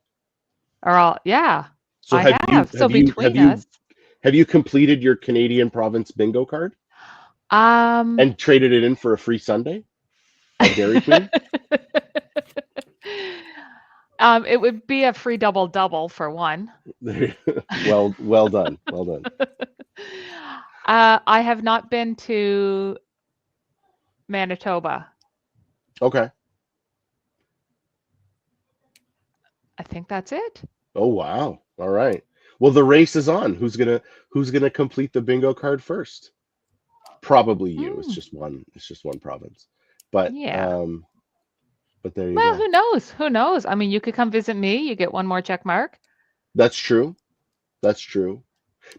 [SPEAKER 2] Or all, yeah.
[SPEAKER 1] So
[SPEAKER 2] I have. So between us.
[SPEAKER 1] Have you completed your Canadian province bingo card
[SPEAKER 2] Um,
[SPEAKER 1] and traded it in for a free sundae at Dairy Queen?
[SPEAKER 2] It would be a free double for one.
[SPEAKER 1] well done. Well done.
[SPEAKER 2] I have not been to Manitoba.
[SPEAKER 1] Okay.
[SPEAKER 2] I think that's it.
[SPEAKER 1] Oh wow. All right. Well, the race is on. Who's gonna complete the bingo card first? Probably you. It's just one province. But
[SPEAKER 2] yeah.
[SPEAKER 1] But there you
[SPEAKER 2] well,
[SPEAKER 1] go.
[SPEAKER 2] who knows? Who knows? I mean, you could come visit me. You get one more check mark.
[SPEAKER 1] That's true. That's true.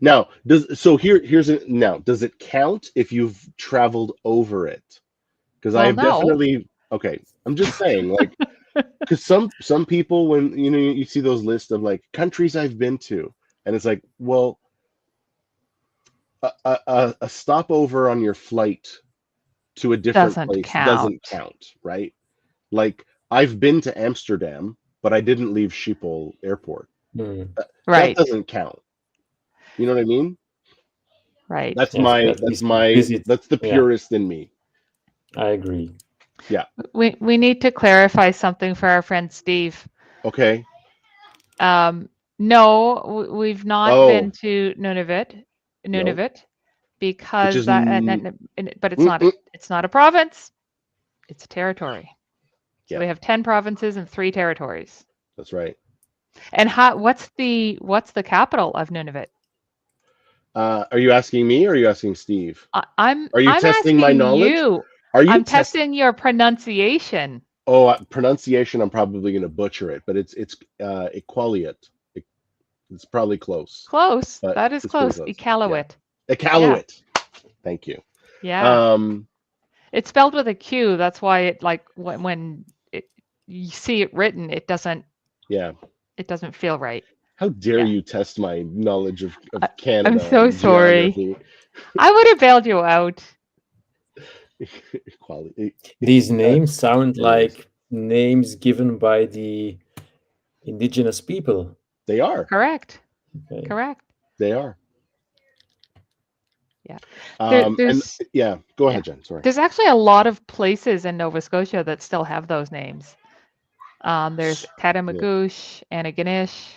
[SPEAKER 1] Now, here's now. Does it count if you've traveled over it? Because I have definitely. Okay, I'm just saying, like, because some people, when you see those lists of like countries I've been to, and it's like, well, a stopover on your flight to a different place doesn't count, right? Like, I've been to Amsterdam, but I didn't leave Schiphol Airport.
[SPEAKER 3] Right.
[SPEAKER 1] That doesn't count. You know what I mean?
[SPEAKER 2] Right.
[SPEAKER 1] That's that's the purist in me.
[SPEAKER 3] I agree.
[SPEAKER 1] Yeah.
[SPEAKER 2] We need to clarify something for our friend Steve.
[SPEAKER 1] Okay.
[SPEAKER 2] No, we've not been to Nunavut, because but it's not a province. It's a territory. So we have 10 provinces and 3 territories.
[SPEAKER 1] That's right.
[SPEAKER 2] And what's the capital of Nunavut?
[SPEAKER 1] Are you asking me or are you asking Steve?
[SPEAKER 2] I'm
[SPEAKER 1] testing my knowledge?
[SPEAKER 2] I'm testing your pronunciation.
[SPEAKER 1] Oh, pronunciation, I'm probably going to butcher it, but it's Iqaluit. It's probably close.
[SPEAKER 2] Close. That is close. Iqaluit.
[SPEAKER 1] Yeah. Iqaluit. Yeah. Thank you.
[SPEAKER 2] Yeah. It's spelled with a Q. That's why it, like, when you see it written, it doesn't.
[SPEAKER 1] Yeah.
[SPEAKER 2] It doesn't feel right.
[SPEAKER 1] How dare you test my knowledge of Canada?
[SPEAKER 2] I'm so sorry. I would have bailed you out.
[SPEAKER 3] These names sound like names given by the indigenous people.
[SPEAKER 1] They are.
[SPEAKER 2] Correct. Okay. Correct.
[SPEAKER 1] They are.
[SPEAKER 2] Yeah.
[SPEAKER 1] Go ahead, Jen. Sorry.
[SPEAKER 2] There's actually a lot of places in Nova Scotia that still have those names. There's Katamagouche, Antigonish,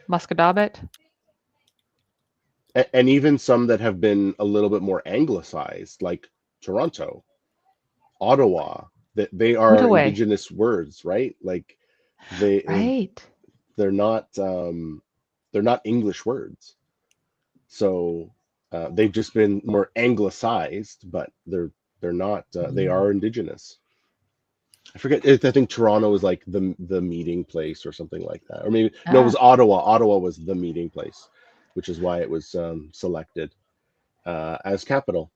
[SPEAKER 2] Musquodoboit.
[SPEAKER 1] And even some that have been a little bit more anglicized, like Toronto, Ottawa, that they are indigenous words, right? Like they're not English words. So they've just been more anglicized, but they're not. They are indigenous. I forget. I think Toronto was like the meeting place or something like that, or maybe no, it was Ottawa. Ottawa was the meeting place, which is why it was selected as capital.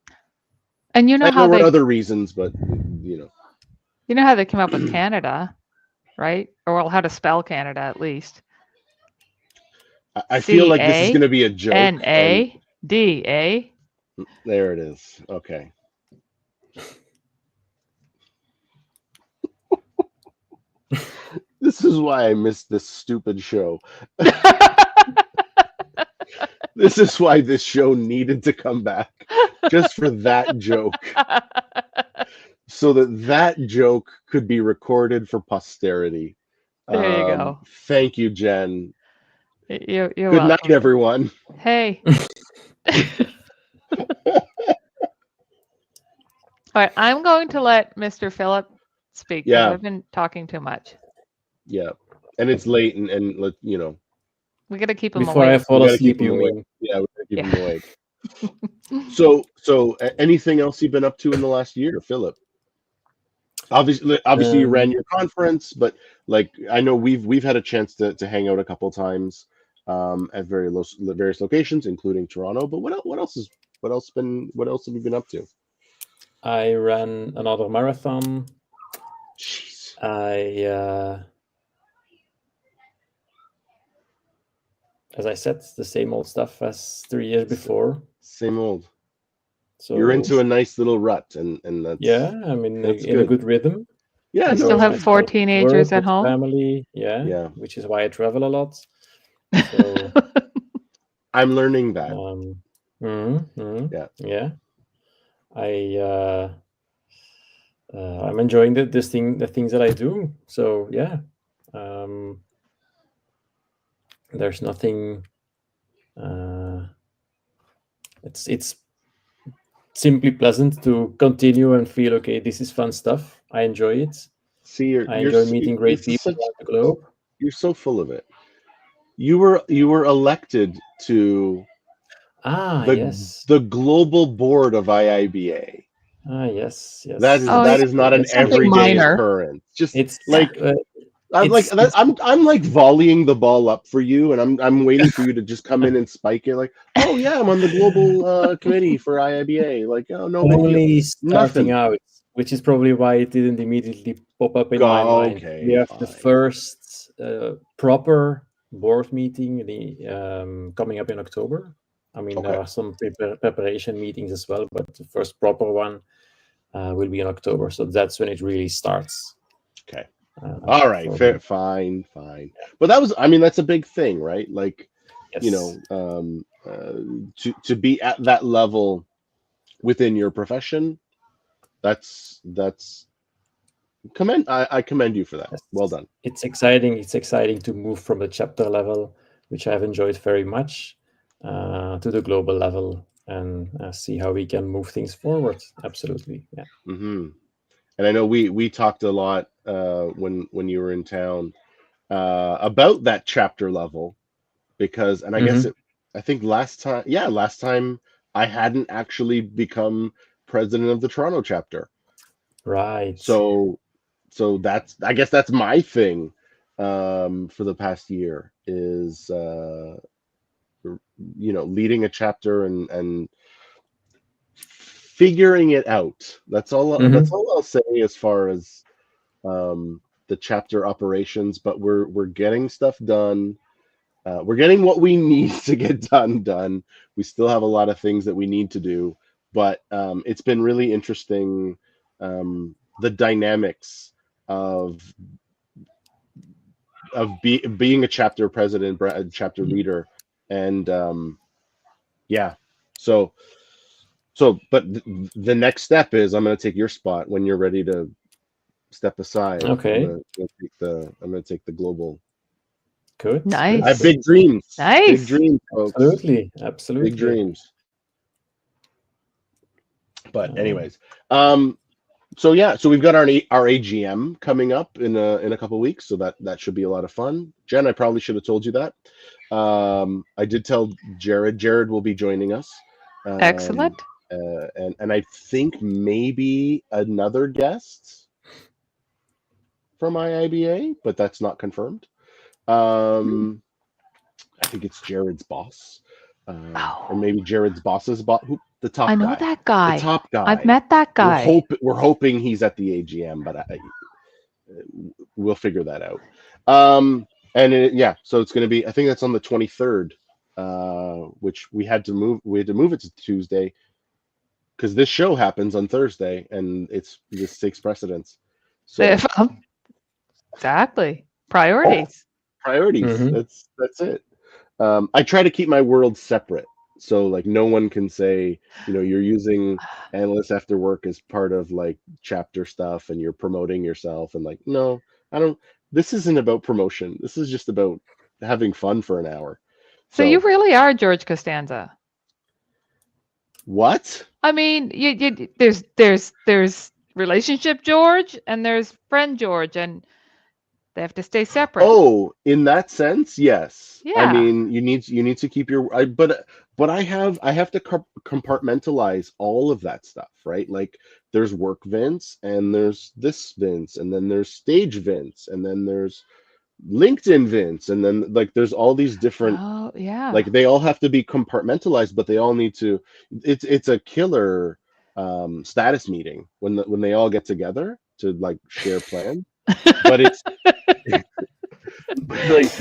[SPEAKER 2] And
[SPEAKER 1] there were other reasons, but
[SPEAKER 2] you know how they came up with Canada, right? Or well, how to spell Canada at least.
[SPEAKER 1] I feel like this is going to be a joke.
[SPEAKER 2] Canada.
[SPEAKER 1] There it is. Okay. This is why I missed this stupid show. This is why this show needed to come back, just for that joke. So that joke could be recorded for posterity.
[SPEAKER 2] There you go.
[SPEAKER 1] Thank you, Jen.
[SPEAKER 2] You're
[SPEAKER 1] Good
[SPEAKER 2] welcome.
[SPEAKER 1] night, everyone.
[SPEAKER 2] Hey. All right, I'm going to let Mr. Philip speak because I've been talking too much.
[SPEAKER 1] Yeah, and it's late, and
[SPEAKER 2] we got to keep him
[SPEAKER 3] before
[SPEAKER 2] awake.
[SPEAKER 3] I fall asleep. You mean?
[SPEAKER 1] Yeah, we got to keep him awake. So anything else you've been up to in the last year, Philip? Obviously, you ran your conference, but like I know we've had a chance to hang out a couple of times at various locations, including Toronto. But what else have you been up to?
[SPEAKER 3] I ran another marathon.
[SPEAKER 1] Jeez.
[SPEAKER 3] As I said, the same old stuff as 3 years before.
[SPEAKER 1] Same old.
[SPEAKER 3] So
[SPEAKER 1] you're into a nice little rut, and that's
[SPEAKER 3] I'm in
[SPEAKER 1] that's
[SPEAKER 3] a good rhythm.
[SPEAKER 1] Yeah,
[SPEAKER 2] I
[SPEAKER 1] no,
[SPEAKER 2] still
[SPEAKER 1] it's
[SPEAKER 2] have
[SPEAKER 1] good.
[SPEAKER 2] 4
[SPEAKER 3] Work
[SPEAKER 2] teenagers at
[SPEAKER 3] with
[SPEAKER 2] home.
[SPEAKER 3] family,
[SPEAKER 1] Yeah.
[SPEAKER 3] which is why I travel a lot. So
[SPEAKER 1] I'm learning that.
[SPEAKER 3] Yeah. I'm enjoying the things that I do. So yeah, there's nothing. It's simply pleasant to continue and feel okay. This is fun stuff. I enjoy it.
[SPEAKER 1] See,
[SPEAKER 3] I enjoy meeting great people around the globe.
[SPEAKER 1] You're so full of it. You were elected to
[SPEAKER 3] Yes.
[SPEAKER 1] the global board of IIBA.
[SPEAKER 3] Yes.
[SPEAKER 1] That is not an
[SPEAKER 2] something
[SPEAKER 1] everyday
[SPEAKER 2] minor.
[SPEAKER 1] occurrence. Just
[SPEAKER 3] It's
[SPEAKER 1] like
[SPEAKER 3] it's
[SPEAKER 1] I'm like volleying the ball up for you, and I'm waiting for you to just come in and spike it. Like, oh yeah, I'm on the global committee for IIBA. Like, oh, no big deal.
[SPEAKER 3] only starting
[SPEAKER 1] Nothing.
[SPEAKER 3] out, which is probably why it didn't immediately pop up in my mind.
[SPEAKER 1] Okay,
[SPEAKER 3] We have the
[SPEAKER 1] fine.
[SPEAKER 3] first proper board meeting coming up in October. I mean, there are some preparation meetings as well, but the first proper one will be in October. So that's when it really starts.
[SPEAKER 1] Okay. All right. Fair. Fine. But that's a big thing, right? Like,
[SPEAKER 3] yes.
[SPEAKER 1] To be at that level within your profession, that's I commend you for that.
[SPEAKER 3] Yes.
[SPEAKER 1] Well done.
[SPEAKER 3] It's exciting. It's exciting to move from the chapter level, which I've enjoyed very much, to the global level and see how we can move things forward. Absolutely, yeah.
[SPEAKER 1] And I know we talked a lot when you were in town about that chapter level, because, and I guess I think last time I hadn't actually become president of the Toronto chapter.
[SPEAKER 3] Right.
[SPEAKER 1] So I guess that's my thing for the past year is leading a chapter and figuring it out. That's all I'll say as far as the chapter operations, but we're getting stuff done. We're getting what we need to get done. We still have a lot of things that we need to do, but it's been really interesting, the dynamics of being a chapter president, chapter leader, and but the next step is I'm going to take your spot when you're ready to step aside.
[SPEAKER 3] Okay.
[SPEAKER 1] I'm going to take the global.
[SPEAKER 3] Good.
[SPEAKER 2] Nice.
[SPEAKER 1] I have big dreams.
[SPEAKER 2] Nice.
[SPEAKER 1] Big dreams, folks.
[SPEAKER 3] Absolutely.
[SPEAKER 1] Big dreams. But anyways, so we've got our AGM coming up in a couple of weeks, so that should be a lot of fun. Jen, I probably should have told you that. I did tell Jared. Jared will be joining us.
[SPEAKER 2] Excellent.
[SPEAKER 1] And I think maybe another guest from IIBA, but that's not confirmed. I think it's Jared's boss, or maybe Jared's boss's boss. The top guy.
[SPEAKER 2] I know that guy.
[SPEAKER 1] The top guy.
[SPEAKER 2] I've met that guy.
[SPEAKER 1] We're hoping he's at the AGM, but we'll figure that out. So it's going to be. I think that's on the 23rd, which we had to move. We had to move it to Tuesday because this show happens on Thursday, and this takes precedence. So
[SPEAKER 2] exactly, priorities.
[SPEAKER 1] That's it. I try to keep my world separate, so like no one can say, you're using Analysts After Work as part of like chapter stuff and you're promoting yourself, and like, no, I don't. This isn't about promotion. This is just about having fun for an hour.
[SPEAKER 2] So you really are George Costanza.
[SPEAKER 1] What?
[SPEAKER 2] I mean, there's relationship George and there's friend George, and they have to stay separate.
[SPEAKER 1] Oh, in that sense, yes.
[SPEAKER 2] Yeah.
[SPEAKER 1] I mean, you need to keep but I have to compartmentalize all of that stuff, right? Like there's work Vince, and there's this Vince, and then there's stage Vince, and then there's LinkedIn Vince, and then like there's all these different.
[SPEAKER 2] Oh yeah.
[SPEAKER 1] Like they all have to be compartmentalized, but they all need to. It's a killer status meeting when they all get together to like share plans. but it's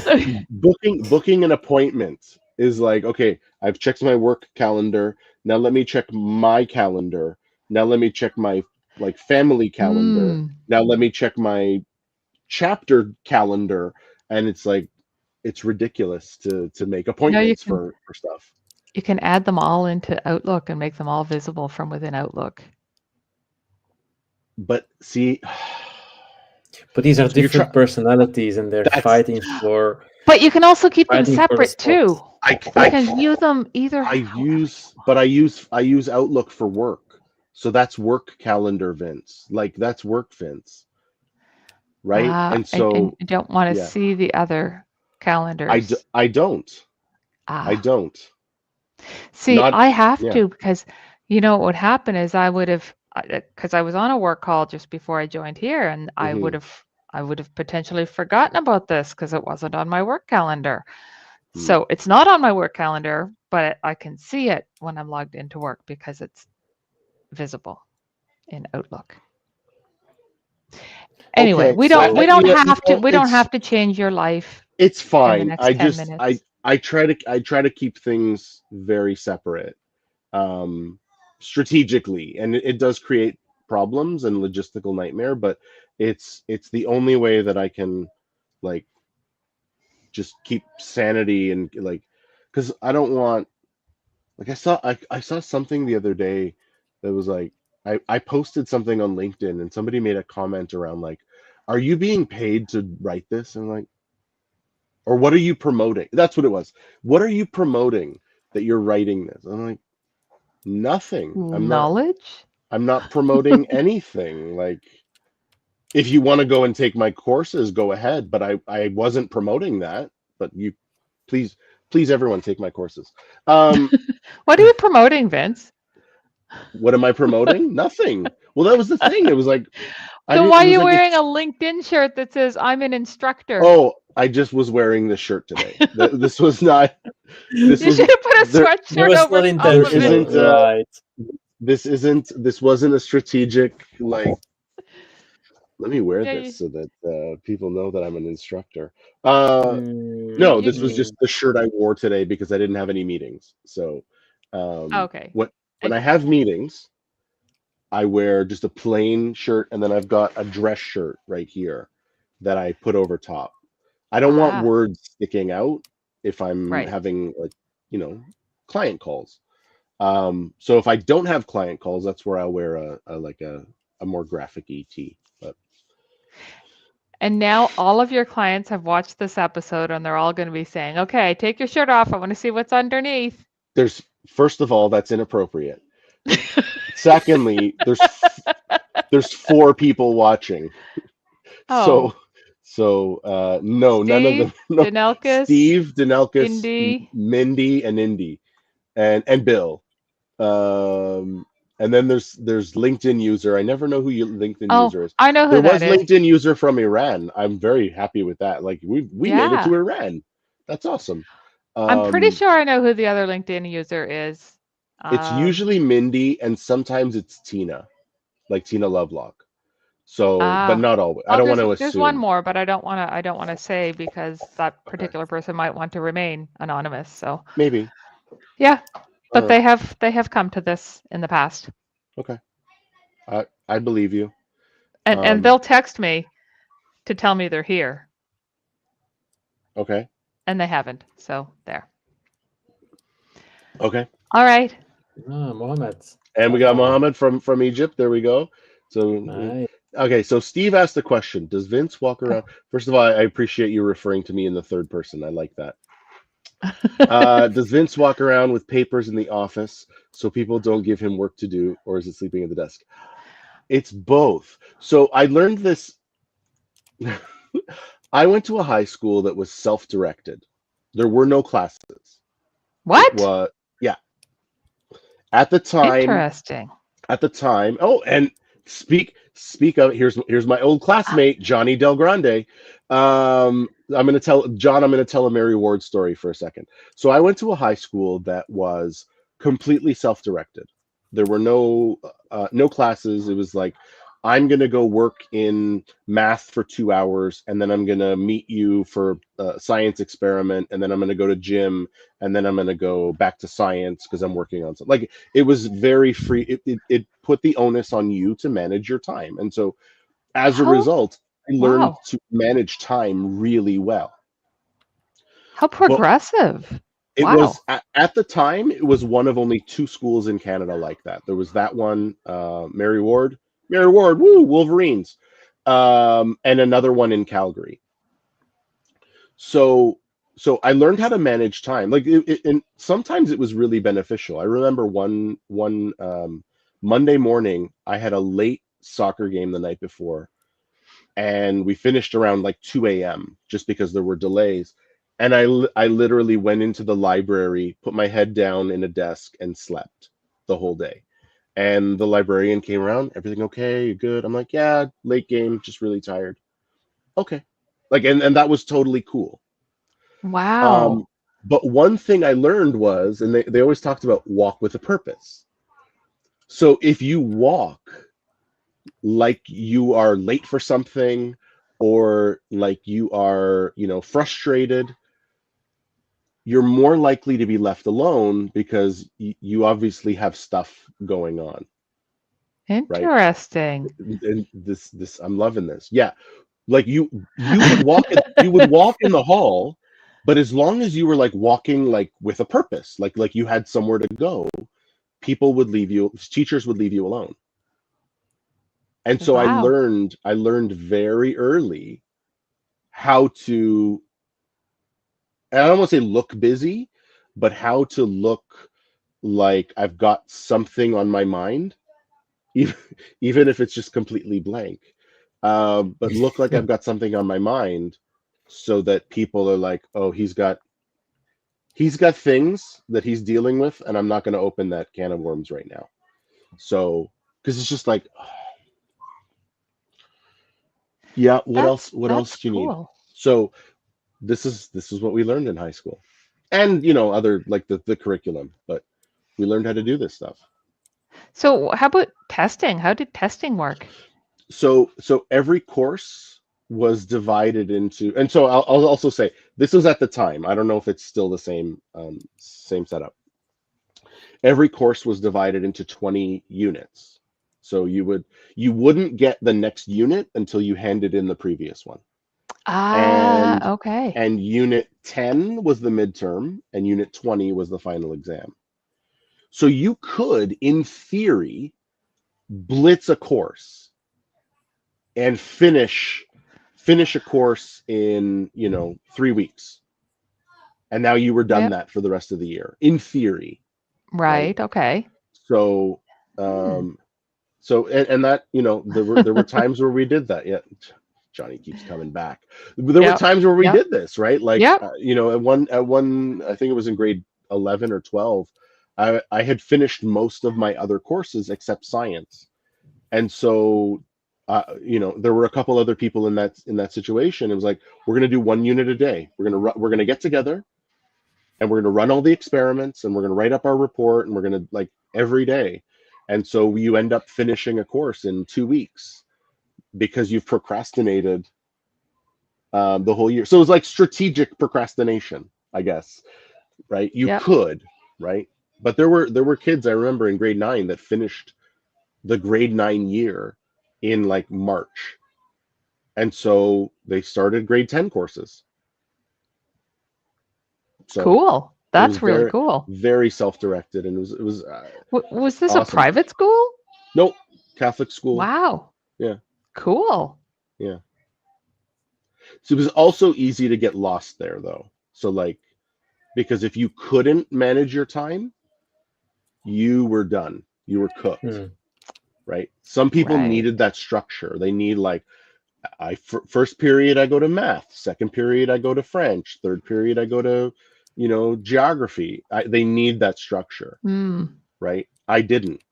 [SPEAKER 1] like booking an appointment is like, okay, I've checked my work calendar. Now let me check my calendar. Now let me check my like family calendar.
[SPEAKER 2] Mm.
[SPEAKER 1] Now let me check my chapter calendar. And it's like, it's ridiculous to make
[SPEAKER 2] You
[SPEAKER 1] appointments
[SPEAKER 2] can
[SPEAKER 1] for stuff.
[SPEAKER 2] you can add them all into Outlook and make them all visible from within Outlook.
[SPEAKER 1] But see,
[SPEAKER 3] But these are
[SPEAKER 1] so you're
[SPEAKER 3] different personalities, and they're
[SPEAKER 1] That's-
[SPEAKER 3] fighting for
[SPEAKER 2] But you can also keep them
[SPEAKER 3] fighting for the
[SPEAKER 2] separate too.
[SPEAKER 3] spot.
[SPEAKER 2] You can view them either.
[SPEAKER 1] I use Outlook for work. So that's work calendar, Vince. Like that's work, Vince. Right? And so
[SPEAKER 2] and you don't want to
[SPEAKER 1] yeah.
[SPEAKER 2] see the other calendars.
[SPEAKER 1] I don't.
[SPEAKER 2] Ah.
[SPEAKER 1] I don't.
[SPEAKER 2] See,
[SPEAKER 1] Not-
[SPEAKER 2] I have
[SPEAKER 1] yeah.
[SPEAKER 2] to, because you know what would happen is I would have, because I was on a work call just before I joined here, and I
[SPEAKER 1] Mhm.
[SPEAKER 2] would have potentially forgotten about this because it wasn't on my work calendar.
[SPEAKER 1] Hmm.
[SPEAKER 2] So it's not on my work calendar, but I can see it when I'm logged into work because it's visible in Outlook. Anyway,
[SPEAKER 1] Okay,
[SPEAKER 2] we
[SPEAKER 1] so
[SPEAKER 2] don't we don't
[SPEAKER 1] you know,
[SPEAKER 2] have to we don't
[SPEAKER 1] it's-
[SPEAKER 2] have to change your life
[SPEAKER 1] It's
[SPEAKER 2] in the
[SPEAKER 1] fine.
[SPEAKER 2] next
[SPEAKER 1] I
[SPEAKER 2] 10
[SPEAKER 1] just
[SPEAKER 2] minutes.
[SPEAKER 1] I try to keep things very separate. Strategically, and it does create problems and logistical nightmare, but it's the only way that I can like just keep sanity and like, because I don't want, like I saw something the other day that was like, I posted something on LinkedIn and somebody made a comment around like, are you being paid to write this? And I'm like, or what are you promoting? That's what it was. What are you promoting that you're writing this? I'm like, nothing.
[SPEAKER 2] Knowledge?
[SPEAKER 1] I'm not promoting anything. Like, if you want to go and take my courses, go ahead. But I wasn't promoting that. But you, please everyone take my courses.
[SPEAKER 2] What are you promoting, Vince?
[SPEAKER 1] What am I promoting? Nothing. Well, that was the thing. It was like,
[SPEAKER 2] Then why are you wearing a LinkedIn shirt that says I'm an instructor?
[SPEAKER 1] Oh, I just was wearing this shirt today. This was not. This
[SPEAKER 2] You
[SPEAKER 1] was.
[SPEAKER 2] should have put a sweatshirt
[SPEAKER 3] was
[SPEAKER 2] over
[SPEAKER 3] not
[SPEAKER 2] top of
[SPEAKER 3] intentional,
[SPEAKER 2] it.
[SPEAKER 3] right?
[SPEAKER 1] This wasn't a strategic like. Let me wear
[SPEAKER 2] Yeah,
[SPEAKER 1] this so that people know that I'm an instructor.
[SPEAKER 3] Mm,
[SPEAKER 1] No,
[SPEAKER 2] you-
[SPEAKER 1] this was just the shirt I wore today because I didn't have any meetings. So,
[SPEAKER 2] Okay.
[SPEAKER 1] when
[SPEAKER 2] And-
[SPEAKER 1] I have meetings, I wear just a plain shirt, and then I've got a dress shirt right here that I put over top. I don't want words sticking out if I'm
[SPEAKER 2] Right.
[SPEAKER 1] having like, client calls. So if I don't have client calls, that's where I'll wear a more graphic-y tee. But
[SPEAKER 2] And now all of your clients have watched this episode and they're all going to be saying, okay, take your shirt off. I want to see what's underneath.
[SPEAKER 1] first of all, that's inappropriate. Secondly, there's 4 people watching.
[SPEAKER 2] Oh.
[SPEAKER 1] So no, none of them. No.
[SPEAKER 2] Danelkis,
[SPEAKER 1] Steve, Danelkis,
[SPEAKER 2] Indy.
[SPEAKER 1] Mindy, and Indy, and Bill. And then there's LinkedIn user. I never know who your LinkedIn user is.
[SPEAKER 2] I know who
[SPEAKER 1] There
[SPEAKER 2] that
[SPEAKER 1] was
[SPEAKER 2] is.
[SPEAKER 1] LinkedIn user from Iran. I'm very happy with that. Like we made it to Iran. That's awesome.
[SPEAKER 2] I'm pretty sure I know who the other LinkedIn user is.
[SPEAKER 1] It's usually Mindy, and sometimes it's Tina, like Tina Lovelock. So, but not always. I don't want to assume.
[SPEAKER 2] There's one more, but I don't want to say because that particular person might want to remain anonymous. So
[SPEAKER 1] Maybe.
[SPEAKER 2] yeah, but they have come to this in the past.
[SPEAKER 1] Okay. I believe you.
[SPEAKER 2] And they'll text me to tell me they're here.
[SPEAKER 1] Okay.
[SPEAKER 2] And they haven't. So there.
[SPEAKER 1] Okay.
[SPEAKER 2] All right.
[SPEAKER 3] Mohammed.
[SPEAKER 1] And we got Mohammed from Egypt. There we go. So
[SPEAKER 3] Nice.
[SPEAKER 1] okay, so Steve asked the question: does Vince walk around? First of all, I appreciate you referring to me in the third person. I like that. Does Vince walk around with papers in the office so people don't give him work to do, or is it sleeping at the desk? It's both. So I learned this. I went to a high school that was self-directed. There were no classes.
[SPEAKER 2] What?
[SPEAKER 1] Yeah. At the time.
[SPEAKER 2] Interesting.
[SPEAKER 1] At the time. Oh, and speak of here's my old classmate Johnny Del Grande. I'm gonna tell a Mary Ward story for a second. So I went to a high school that was completely self-directed. There were no classes. It was like I'm going to go work in math for 2 hours, and then I'm going to meet you for a science experiment, and then I'm going to go to gym, and then I'm going to go back to science because I'm working on something. Like, it was very free. It put the onus on you to manage your time. And so as a
[SPEAKER 2] How
[SPEAKER 1] result, I learned
[SPEAKER 2] wow.
[SPEAKER 1] to manage time really well.
[SPEAKER 2] How
[SPEAKER 1] But
[SPEAKER 2] progressive.
[SPEAKER 1] it
[SPEAKER 2] Wow.
[SPEAKER 1] was at the time, it was one of only 2 schools in Canada like that. There was that one, Mary Ward, woo, Wolverines, and another one in Calgary. So I learned how to manage time. Like, and sometimes it was really beneficial. I remember one Monday morning, I had a late soccer game the night before, and we finished around like 2 a.m. just because there were delays. And I literally went into the library, put my head down in a desk, and slept the whole day. And the librarian came around, everything okay? You good? I'm like, yeah, late game, just really tired. Okay. Like, and that was totally cool.
[SPEAKER 2] Wow.
[SPEAKER 1] Um, but one thing I learned was, and they always talked about walk with a purpose. So if you walk like you are late for something, or like you are, frustrated, you're more likely to be left alone because you obviously have stuff going on, right?
[SPEAKER 2] Interesting.
[SPEAKER 1] And this I'm loving this. Yeah, like you would walk in the hall, but as long as you were like walking like with a purpose, like you had somewhere to go, teachers would leave you alone. And so
[SPEAKER 2] Wow.
[SPEAKER 1] I learned very early how to, and I don't want to say look busy, but how to look like I've got something on my mind, even, even if it's just completely blank. But look like I've got something on my mind, so that people are like, oh, he's got things that he's dealing with, and I'm not going to open that can of worms right now. So, because it's just like, yeah, what else? What
[SPEAKER 2] That's
[SPEAKER 1] else do you need?
[SPEAKER 2] cool.
[SPEAKER 1] So this is what we learned in high school, and other like the curriculum, but we learned how to do this stuff.
[SPEAKER 2] So how about testing? How did testing work?
[SPEAKER 1] So every course was divided into, and so I'll also say this was at the time. I don't know if it's still the same setup. Every course was divided into 20 units. So you wouldn't get the next unit until you handed in the previous one. And
[SPEAKER 2] Okay.
[SPEAKER 1] and unit 10 was the midterm, and unit 20 was the final exam. So you could, in theory, blitz a course and finish a course in 3 weeks, and now you were done
[SPEAKER 2] Yep.
[SPEAKER 1] that for the rest of the year, in theory, right?
[SPEAKER 2] Right. Okay.
[SPEAKER 1] So
[SPEAKER 2] Hmm.
[SPEAKER 1] um and that, there were times where we did that. Yeah, Johnny keeps coming back. There were
[SPEAKER 2] Yep.
[SPEAKER 1] times where we
[SPEAKER 2] Yep.
[SPEAKER 1] did this, right? Like,
[SPEAKER 2] Yep.
[SPEAKER 1] at one, I think it was in grade 11 or 12, I had finished most of my other courses except science. And so, there were a couple other people in that situation. It was like, we're going to do 1 unit a day. We're going to get together, and we're going to run all the experiments, and we're going to write up our report, and we're going to, like, every day. And so you end up finishing a course in 2 weeks because you've procrastinated the whole year. So it was like strategic procrastination, I guess, right? You
[SPEAKER 2] Yep.
[SPEAKER 1] could, right? But there were kids, I remember, in grade 9 that finished the grade 9 year in like March. And so they started grade 10 courses. So
[SPEAKER 2] Cool.
[SPEAKER 1] it was
[SPEAKER 2] That's really
[SPEAKER 1] very,
[SPEAKER 2] cool.
[SPEAKER 1] very self-directed, and it was
[SPEAKER 2] Was this a
[SPEAKER 1] awesome.
[SPEAKER 2] private school?
[SPEAKER 1] Nope, Catholic school.
[SPEAKER 2] Wow.
[SPEAKER 1] Yeah,
[SPEAKER 2] Cool.
[SPEAKER 1] yeah. So it was also easy to get lost there, though. So, like, because if you couldn't manage your time, you were done. You were cooked,
[SPEAKER 3] Hmm.
[SPEAKER 1] right? Some people
[SPEAKER 2] Right.
[SPEAKER 1] needed that structure. They need, like, first period I go to math, second period I go to French, third period I go to, geography. They need that structure,
[SPEAKER 2] Mm.
[SPEAKER 1] right? I didn't.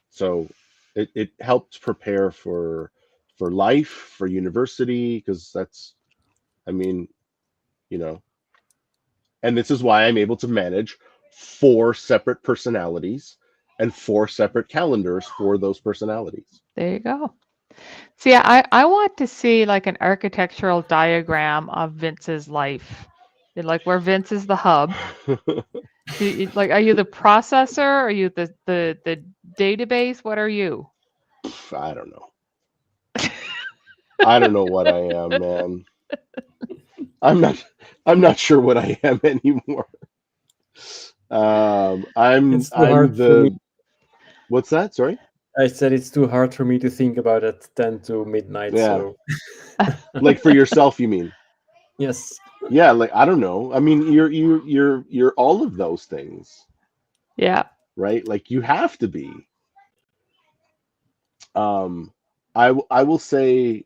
[SPEAKER 1] So it helped prepare for life, for university, because I mean, you know, and this is why I'm able to manage 4 separate personalities and 4 separate calendars for those personalities.
[SPEAKER 2] There you go. See, I want to see like an architectural diagram of Vince's life. Like where Vince is the hub. Like, are you the processor? Are you the database? What are you?
[SPEAKER 1] I don't know. I don't know what I am, man. I'm not sure what I am anymore.
[SPEAKER 3] It's too hard for me.
[SPEAKER 1] What's that? Sorry?
[SPEAKER 3] I said it's too hard for me to think about at 10 to midnight.
[SPEAKER 1] Yeah.
[SPEAKER 3] So
[SPEAKER 1] Like for yourself, you mean?
[SPEAKER 3] yes.
[SPEAKER 1] Yeah, like I don't know. I mean, you're all of those things,
[SPEAKER 2] Yeah.
[SPEAKER 1] right? Like you have to be. I will say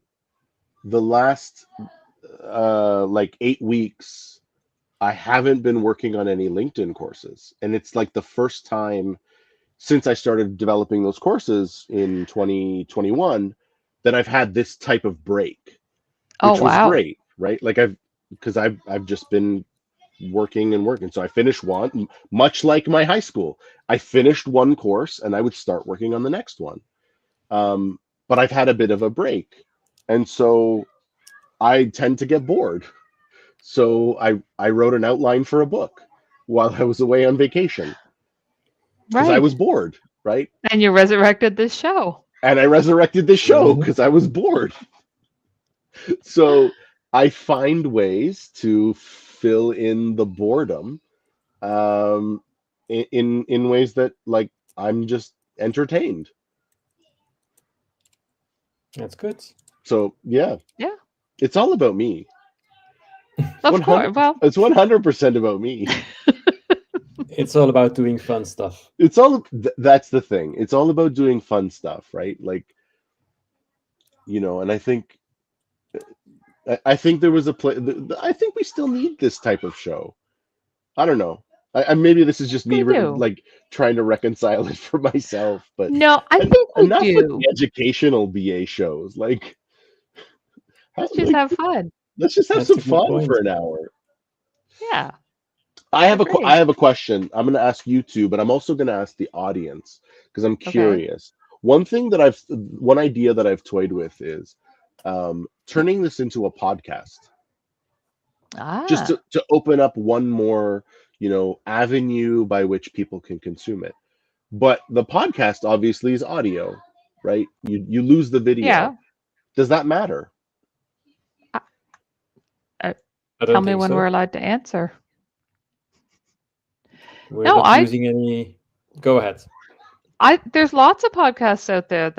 [SPEAKER 1] the last like 8 weeks I haven't been working on any LinkedIn courses, and it's like the first time since I started developing those courses in 2021 that I've had this type of break,
[SPEAKER 2] Oh,
[SPEAKER 1] which was
[SPEAKER 2] wow.
[SPEAKER 1] great, right? Like I've just been working and working. So I finished one, much like my high school. I finished one course and I would start working on the next one. But I've had a bit of a break, and so I tend to get bored. So I wrote an outline for a book while I was away on vacation because I
[SPEAKER 2] Right.
[SPEAKER 1] was bored, right?
[SPEAKER 2] And you resurrected this show.
[SPEAKER 1] And I resurrected this show because I was bored. So I find ways to fill in the boredom in ways that like I'm just entertained.
[SPEAKER 3] That's good.
[SPEAKER 1] So yeah,
[SPEAKER 2] Yeah.
[SPEAKER 1] it's all about me.
[SPEAKER 2] Of course. Well,
[SPEAKER 1] It's 100% about me.
[SPEAKER 3] It's all about doing fun stuff.
[SPEAKER 1] It's all that's the thing. It's all about doing fun stuff, right? Like, and I think there was a play. I think we still need this type of show. I don't know. Maybe this is just me
[SPEAKER 2] we do.
[SPEAKER 1] like trying to reconcile it for myself, but
[SPEAKER 2] No, I think we
[SPEAKER 1] enough with
[SPEAKER 2] do.
[SPEAKER 1] the educational BA shows. Like,
[SPEAKER 2] Let's just have fun.
[SPEAKER 1] let's just have
[SPEAKER 3] That's
[SPEAKER 1] some
[SPEAKER 3] a good
[SPEAKER 1] fun
[SPEAKER 3] point.
[SPEAKER 1] for an hour.
[SPEAKER 2] Yeah.
[SPEAKER 1] I have
[SPEAKER 2] Agree.
[SPEAKER 1] a question. I'm going to ask you two, but I'm also going to ask the audience because I'm
[SPEAKER 2] Okay.
[SPEAKER 1] curious. One idea that I've toyed with is turning this into a podcast, just
[SPEAKER 2] Ah.
[SPEAKER 1] to open up one more, avenue by which people can consume it. But the podcast obviously is audio, right? You lose the video.
[SPEAKER 2] Yeah.
[SPEAKER 1] Does that matter?
[SPEAKER 3] I
[SPEAKER 2] Tell
[SPEAKER 3] don't
[SPEAKER 2] me
[SPEAKER 3] think
[SPEAKER 2] when
[SPEAKER 3] so.
[SPEAKER 2] we're allowed to answer.
[SPEAKER 3] We're
[SPEAKER 2] No,
[SPEAKER 3] not using any. Go ahead.
[SPEAKER 2] There's lots of podcasts out there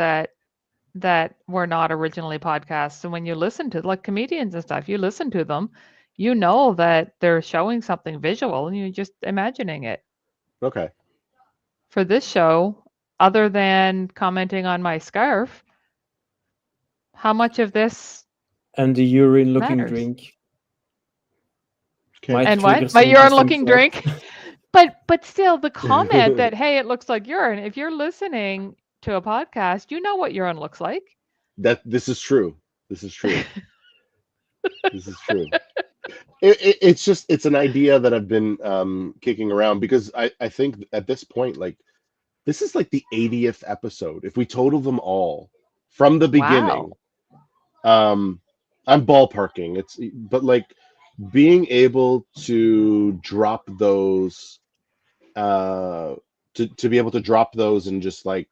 [SPEAKER 2] that were not originally podcasts, and when you listen to like comedians and stuff, you listen to them, you know that they're showing something visual, and you're just imagining it.
[SPEAKER 1] Okay.
[SPEAKER 2] For this show, other than commenting on my scarf, how much of this
[SPEAKER 3] And the urine-looking
[SPEAKER 2] matters?
[SPEAKER 3] drink.
[SPEAKER 1] Okay.
[SPEAKER 3] Might
[SPEAKER 2] And
[SPEAKER 3] trigger
[SPEAKER 2] what?
[SPEAKER 3] some
[SPEAKER 2] My
[SPEAKER 3] interesting
[SPEAKER 2] urine-looking
[SPEAKER 3] thoughts.
[SPEAKER 2] drink. But still, the comment that hey, it looks like urine. If you're listening to a podcast, you know what urine looks like.
[SPEAKER 1] This is true. This is true. This is true. It's an idea that I've been kicking around because I think at this point, like, this is like the 80th episode. If we total them all from the beginning, I'm ballparking. But like being able to drop those, to be able to drop those and just like,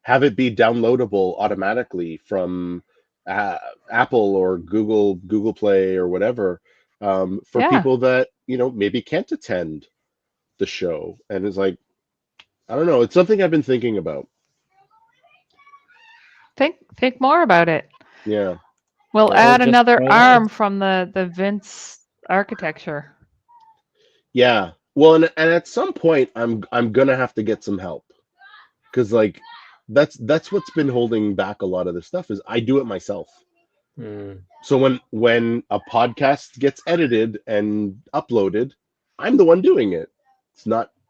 [SPEAKER 1] have it be downloadable automatically from Apple or Google Play or whatever, for
[SPEAKER 2] Yeah.
[SPEAKER 1] people that maybe can't attend the show, and it's like, I don't know, it's something I've been thinking about.
[SPEAKER 2] Think more about it.
[SPEAKER 1] Yeah.
[SPEAKER 2] We'll
[SPEAKER 3] Or
[SPEAKER 2] add
[SPEAKER 3] just
[SPEAKER 2] another
[SPEAKER 3] try it
[SPEAKER 2] arm
[SPEAKER 3] out.
[SPEAKER 2] from the Vince architecture.
[SPEAKER 1] Yeah. Well, and at some point I'm gonna have to get some help because like that's what's been holding back a lot of this stuff is I do it myself.
[SPEAKER 3] Mm.
[SPEAKER 1] So when a podcast gets edited and uploaded, I'm the one doing it.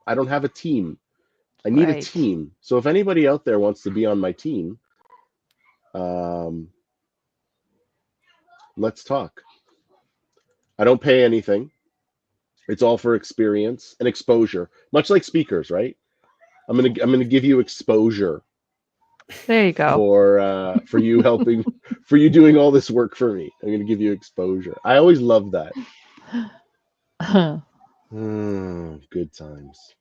[SPEAKER 1] I don't have a team. I need a
[SPEAKER 2] Right.
[SPEAKER 1] team. So if anybody out there wants to be on my team, let's talk. I don't pay anything. It's all for experience and exposure, much like speakers, right? I'm gonna give you exposure
[SPEAKER 2] There you go.
[SPEAKER 1] for you helping for you doing all this work for me. I'm gonna give you exposure. I always love that. Good times.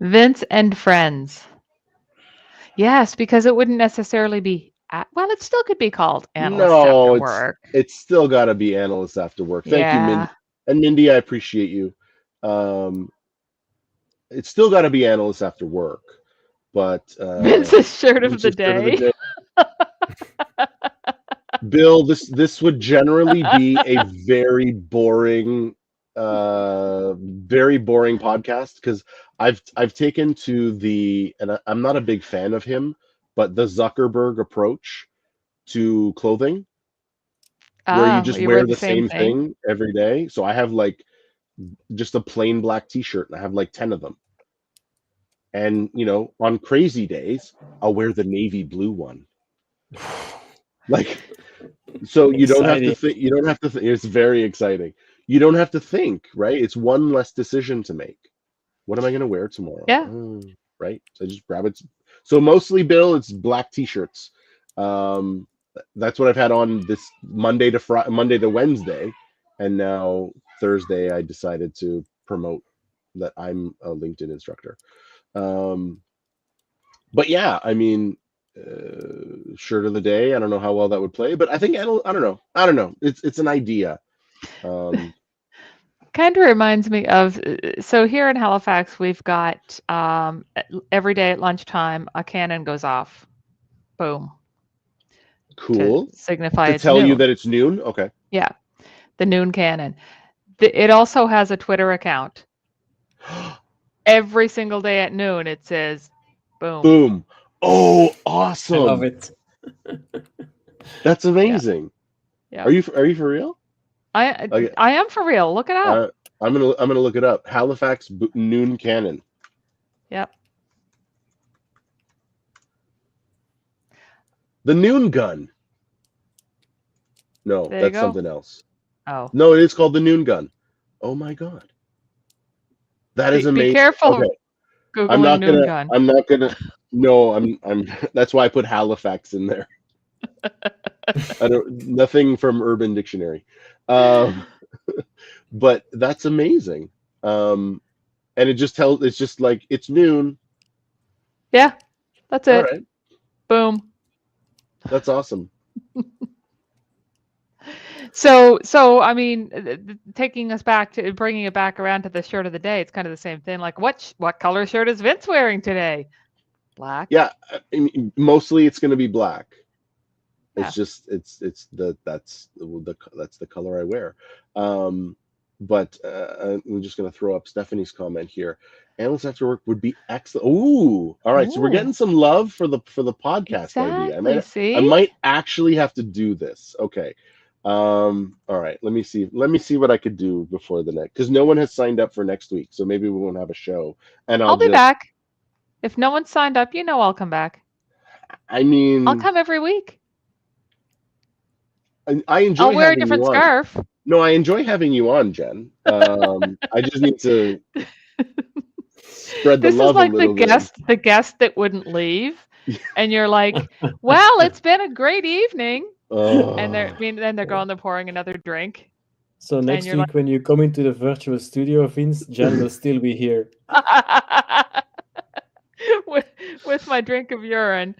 [SPEAKER 2] Vince and Friends. Yes, because it wouldn't necessarily be well, it still could be called Analysts
[SPEAKER 1] No,
[SPEAKER 2] After Work.
[SPEAKER 1] it's still got to be analysts after work. Thank you,
[SPEAKER 2] Yeah.
[SPEAKER 1] And Mindy. I appreciate you. Um, it's still got to be analysts after work, but
[SPEAKER 2] Vince's shirt of the
[SPEAKER 1] Vince's shirt of the
[SPEAKER 2] day.
[SPEAKER 1] day. Bill, this would generally be a very boring podcast because I've taken to and I'm not a big fan of him, but the Zuckerberg approach to clothing where you just
[SPEAKER 2] You wear
[SPEAKER 1] wear
[SPEAKER 2] the
[SPEAKER 1] the
[SPEAKER 2] same
[SPEAKER 1] same
[SPEAKER 2] thing?
[SPEAKER 1] thing every day. So I have like just a plain black t-shirt and I have like 10 of them. And on crazy days, I'll wear the navy blue one. Like, so you don't have to think. You don't have to. It's very exciting. You don't have to think, right? It's one less decision to make. What am I going to wear tomorrow?
[SPEAKER 2] Yeah.
[SPEAKER 1] Right. So I just grab it. So mostly, Bill, it's black t-shirts. That's what I've had on this Monday to Wednesday, and now Thursday I decided to promote that I'm a LinkedIn instructor. But yeah, I mean, shirt of the day. I don't know how well that would play, but I think I don't know. It's an idea.
[SPEAKER 2] Kind of reminds me of so here in Halifax we've got every day at lunchtime a cannon goes off. Boom.
[SPEAKER 1] Cool.
[SPEAKER 2] To signify
[SPEAKER 1] To
[SPEAKER 2] it's
[SPEAKER 1] tell
[SPEAKER 2] noon.
[SPEAKER 1] you that it's noon. Okay.
[SPEAKER 2] Yeah, the noon cannon. It also has a Twitter account. Every single day at noon, it says, "Boom."
[SPEAKER 1] Boom. Oh, awesome!
[SPEAKER 3] I love it.
[SPEAKER 1] That's amazing.
[SPEAKER 2] Yeah.
[SPEAKER 1] Are you for real?
[SPEAKER 2] I am for real. Look it up.
[SPEAKER 1] I'm gonna look it up. Halifax noon cannon.
[SPEAKER 2] Yep.
[SPEAKER 1] The noon gun. No,
[SPEAKER 2] There you
[SPEAKER 1] that's
[SPEAKER 2] go.
[SPEAKER 1] something else.
[SPEAKER 2] Oh.
[SPEAKER 1] No, it is called the noon gun. Oh my god. That is amazing.
[SPEAKER 2] Be careful.
[SPEAKER 1] Okay.
[SPEAKER 2] Googling
[SPEAKER 1] I'm not
[SPEAKER 2] noon
[SPEAKER 1] gonna.
[SPEAKER 2] gun.
[SPEAKER 1] I'm not gonna. No, I'm. That's why I put Halifax in there. Nothing from Urban Dictionary, but that's amazing. And it just tells. It's just like it's noon.
[SPEAKER 2] Yeah, that's it.
[SPEAKER 1] All right.
[SPEAKER 2] Boom.
[SPEAKER 1] That's awesome.
[SPEAKER 2] So I mean, taking us back to bringing it back around to the shirt of the day, it's kind of the same thing. Like, what color shirt is Vince wearing today? Black.
[SPEAKER 1] Yeah, mostly it's going to be black.
[SPEAKER 2] Yeah.
[SPEAKER 1] It's just that's the color I wear. But I'm just going to throw up Stephanie's comment here. Analysts after work would be excellent. Ooh, all right. So we're getting some love for the podcast idea. I might actually have to do this. Okay. All right. Let me see what I could do before the next, because no one has signed up for next week, so maybe we won't have a show. And
[SPEAKER 2] I'll be back. If no one's signed up, I'll come back.
[SPEAKER 1] I mean,
[SPEAKER 2] I'll come every week.
[SPEAKER 1] I enjoy.
[SPEAKER 2] I'll wear a different scarf.
[SPEAKER 1] No, I enjoy having you on, Jen. I just need to spread the love a little bit.
[SPEAKER 2] This is like the guest that wouldn't leave, and you're like, "Well, it's been a great evening," and they're going, they're pouring another drink.
[SPEAKER 3] So next week, when you come into the virtual studio, Vince, Jen will still be here.
[SPEAKER 2] with my drink of urine.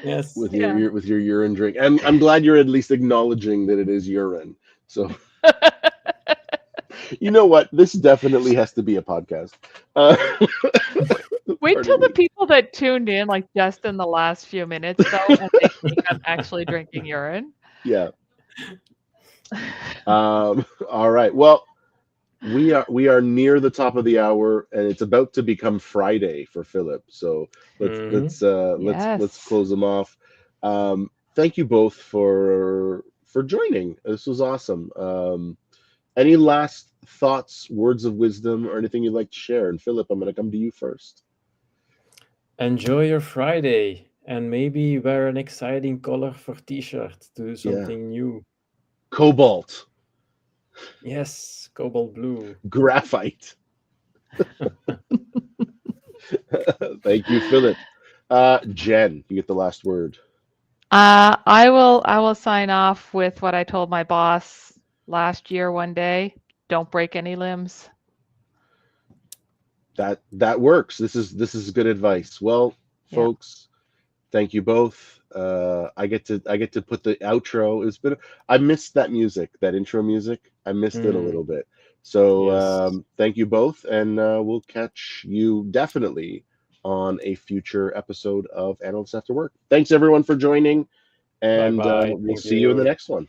[SPEAKER 3] Yes.
[SPEAKER 1] With your urine drink. I'm glad you're at least acknowledging that it is urine. So you know what? This definitely has to be a podcast.
[SPEAKER 2] Wait till the people that tuned in, like just in the last few minutes, though, and they think I'm actually drinking urine.
[SPEAKER 1] Yeah. All right. Well, we are near the top of the hour, and it's about to become Friday for Philip. So let's close them off. Thank you both for joining. This was awesome. Any last thoughts, words of wisdom, or anything you'd like to share? And Philip, I'm going to come to you first.
[SPEAKER 3] Enjoy your Friday, and maybe wear an exciting color for t-shirt to do something new.
[SPEAKER 1] Cobalt.
[SPEAKER 3] Yes, cobalt blue.
[SPEAKER 1] Graphite. Thank you, Philip. Jen, you get the last word.
[SPEAKER 2] I will sign off with what I told my boss last year one day. Don't break any limbs.
[SPEAKER 1] That works. This is good advice. Well,
[SPEAKER 2] Yeah.
[SPEAKER 1] folks, thank you both. I get to put the outro. It's been I missed that music, that intro music. I missed it a
[SPEAKER 3] Mm,
[SPEAKER 1] little bit. So
[SPEAKER 3] yes.
[SPEAKER 1] thank you both, and we'll catch you definitely on a future episode of Analysts After Work. Thanks everyone for joining,
[SPEAKER 3] Bye
[SPEAKER 1] and
[SPEAKER 3] bye.
[SPEAKER 1] we'll
[SPEAKER 3] Thank
[SPEAKER 1] see you in the
[SPEAKER 3] you.
[SPEAKER 1] next one.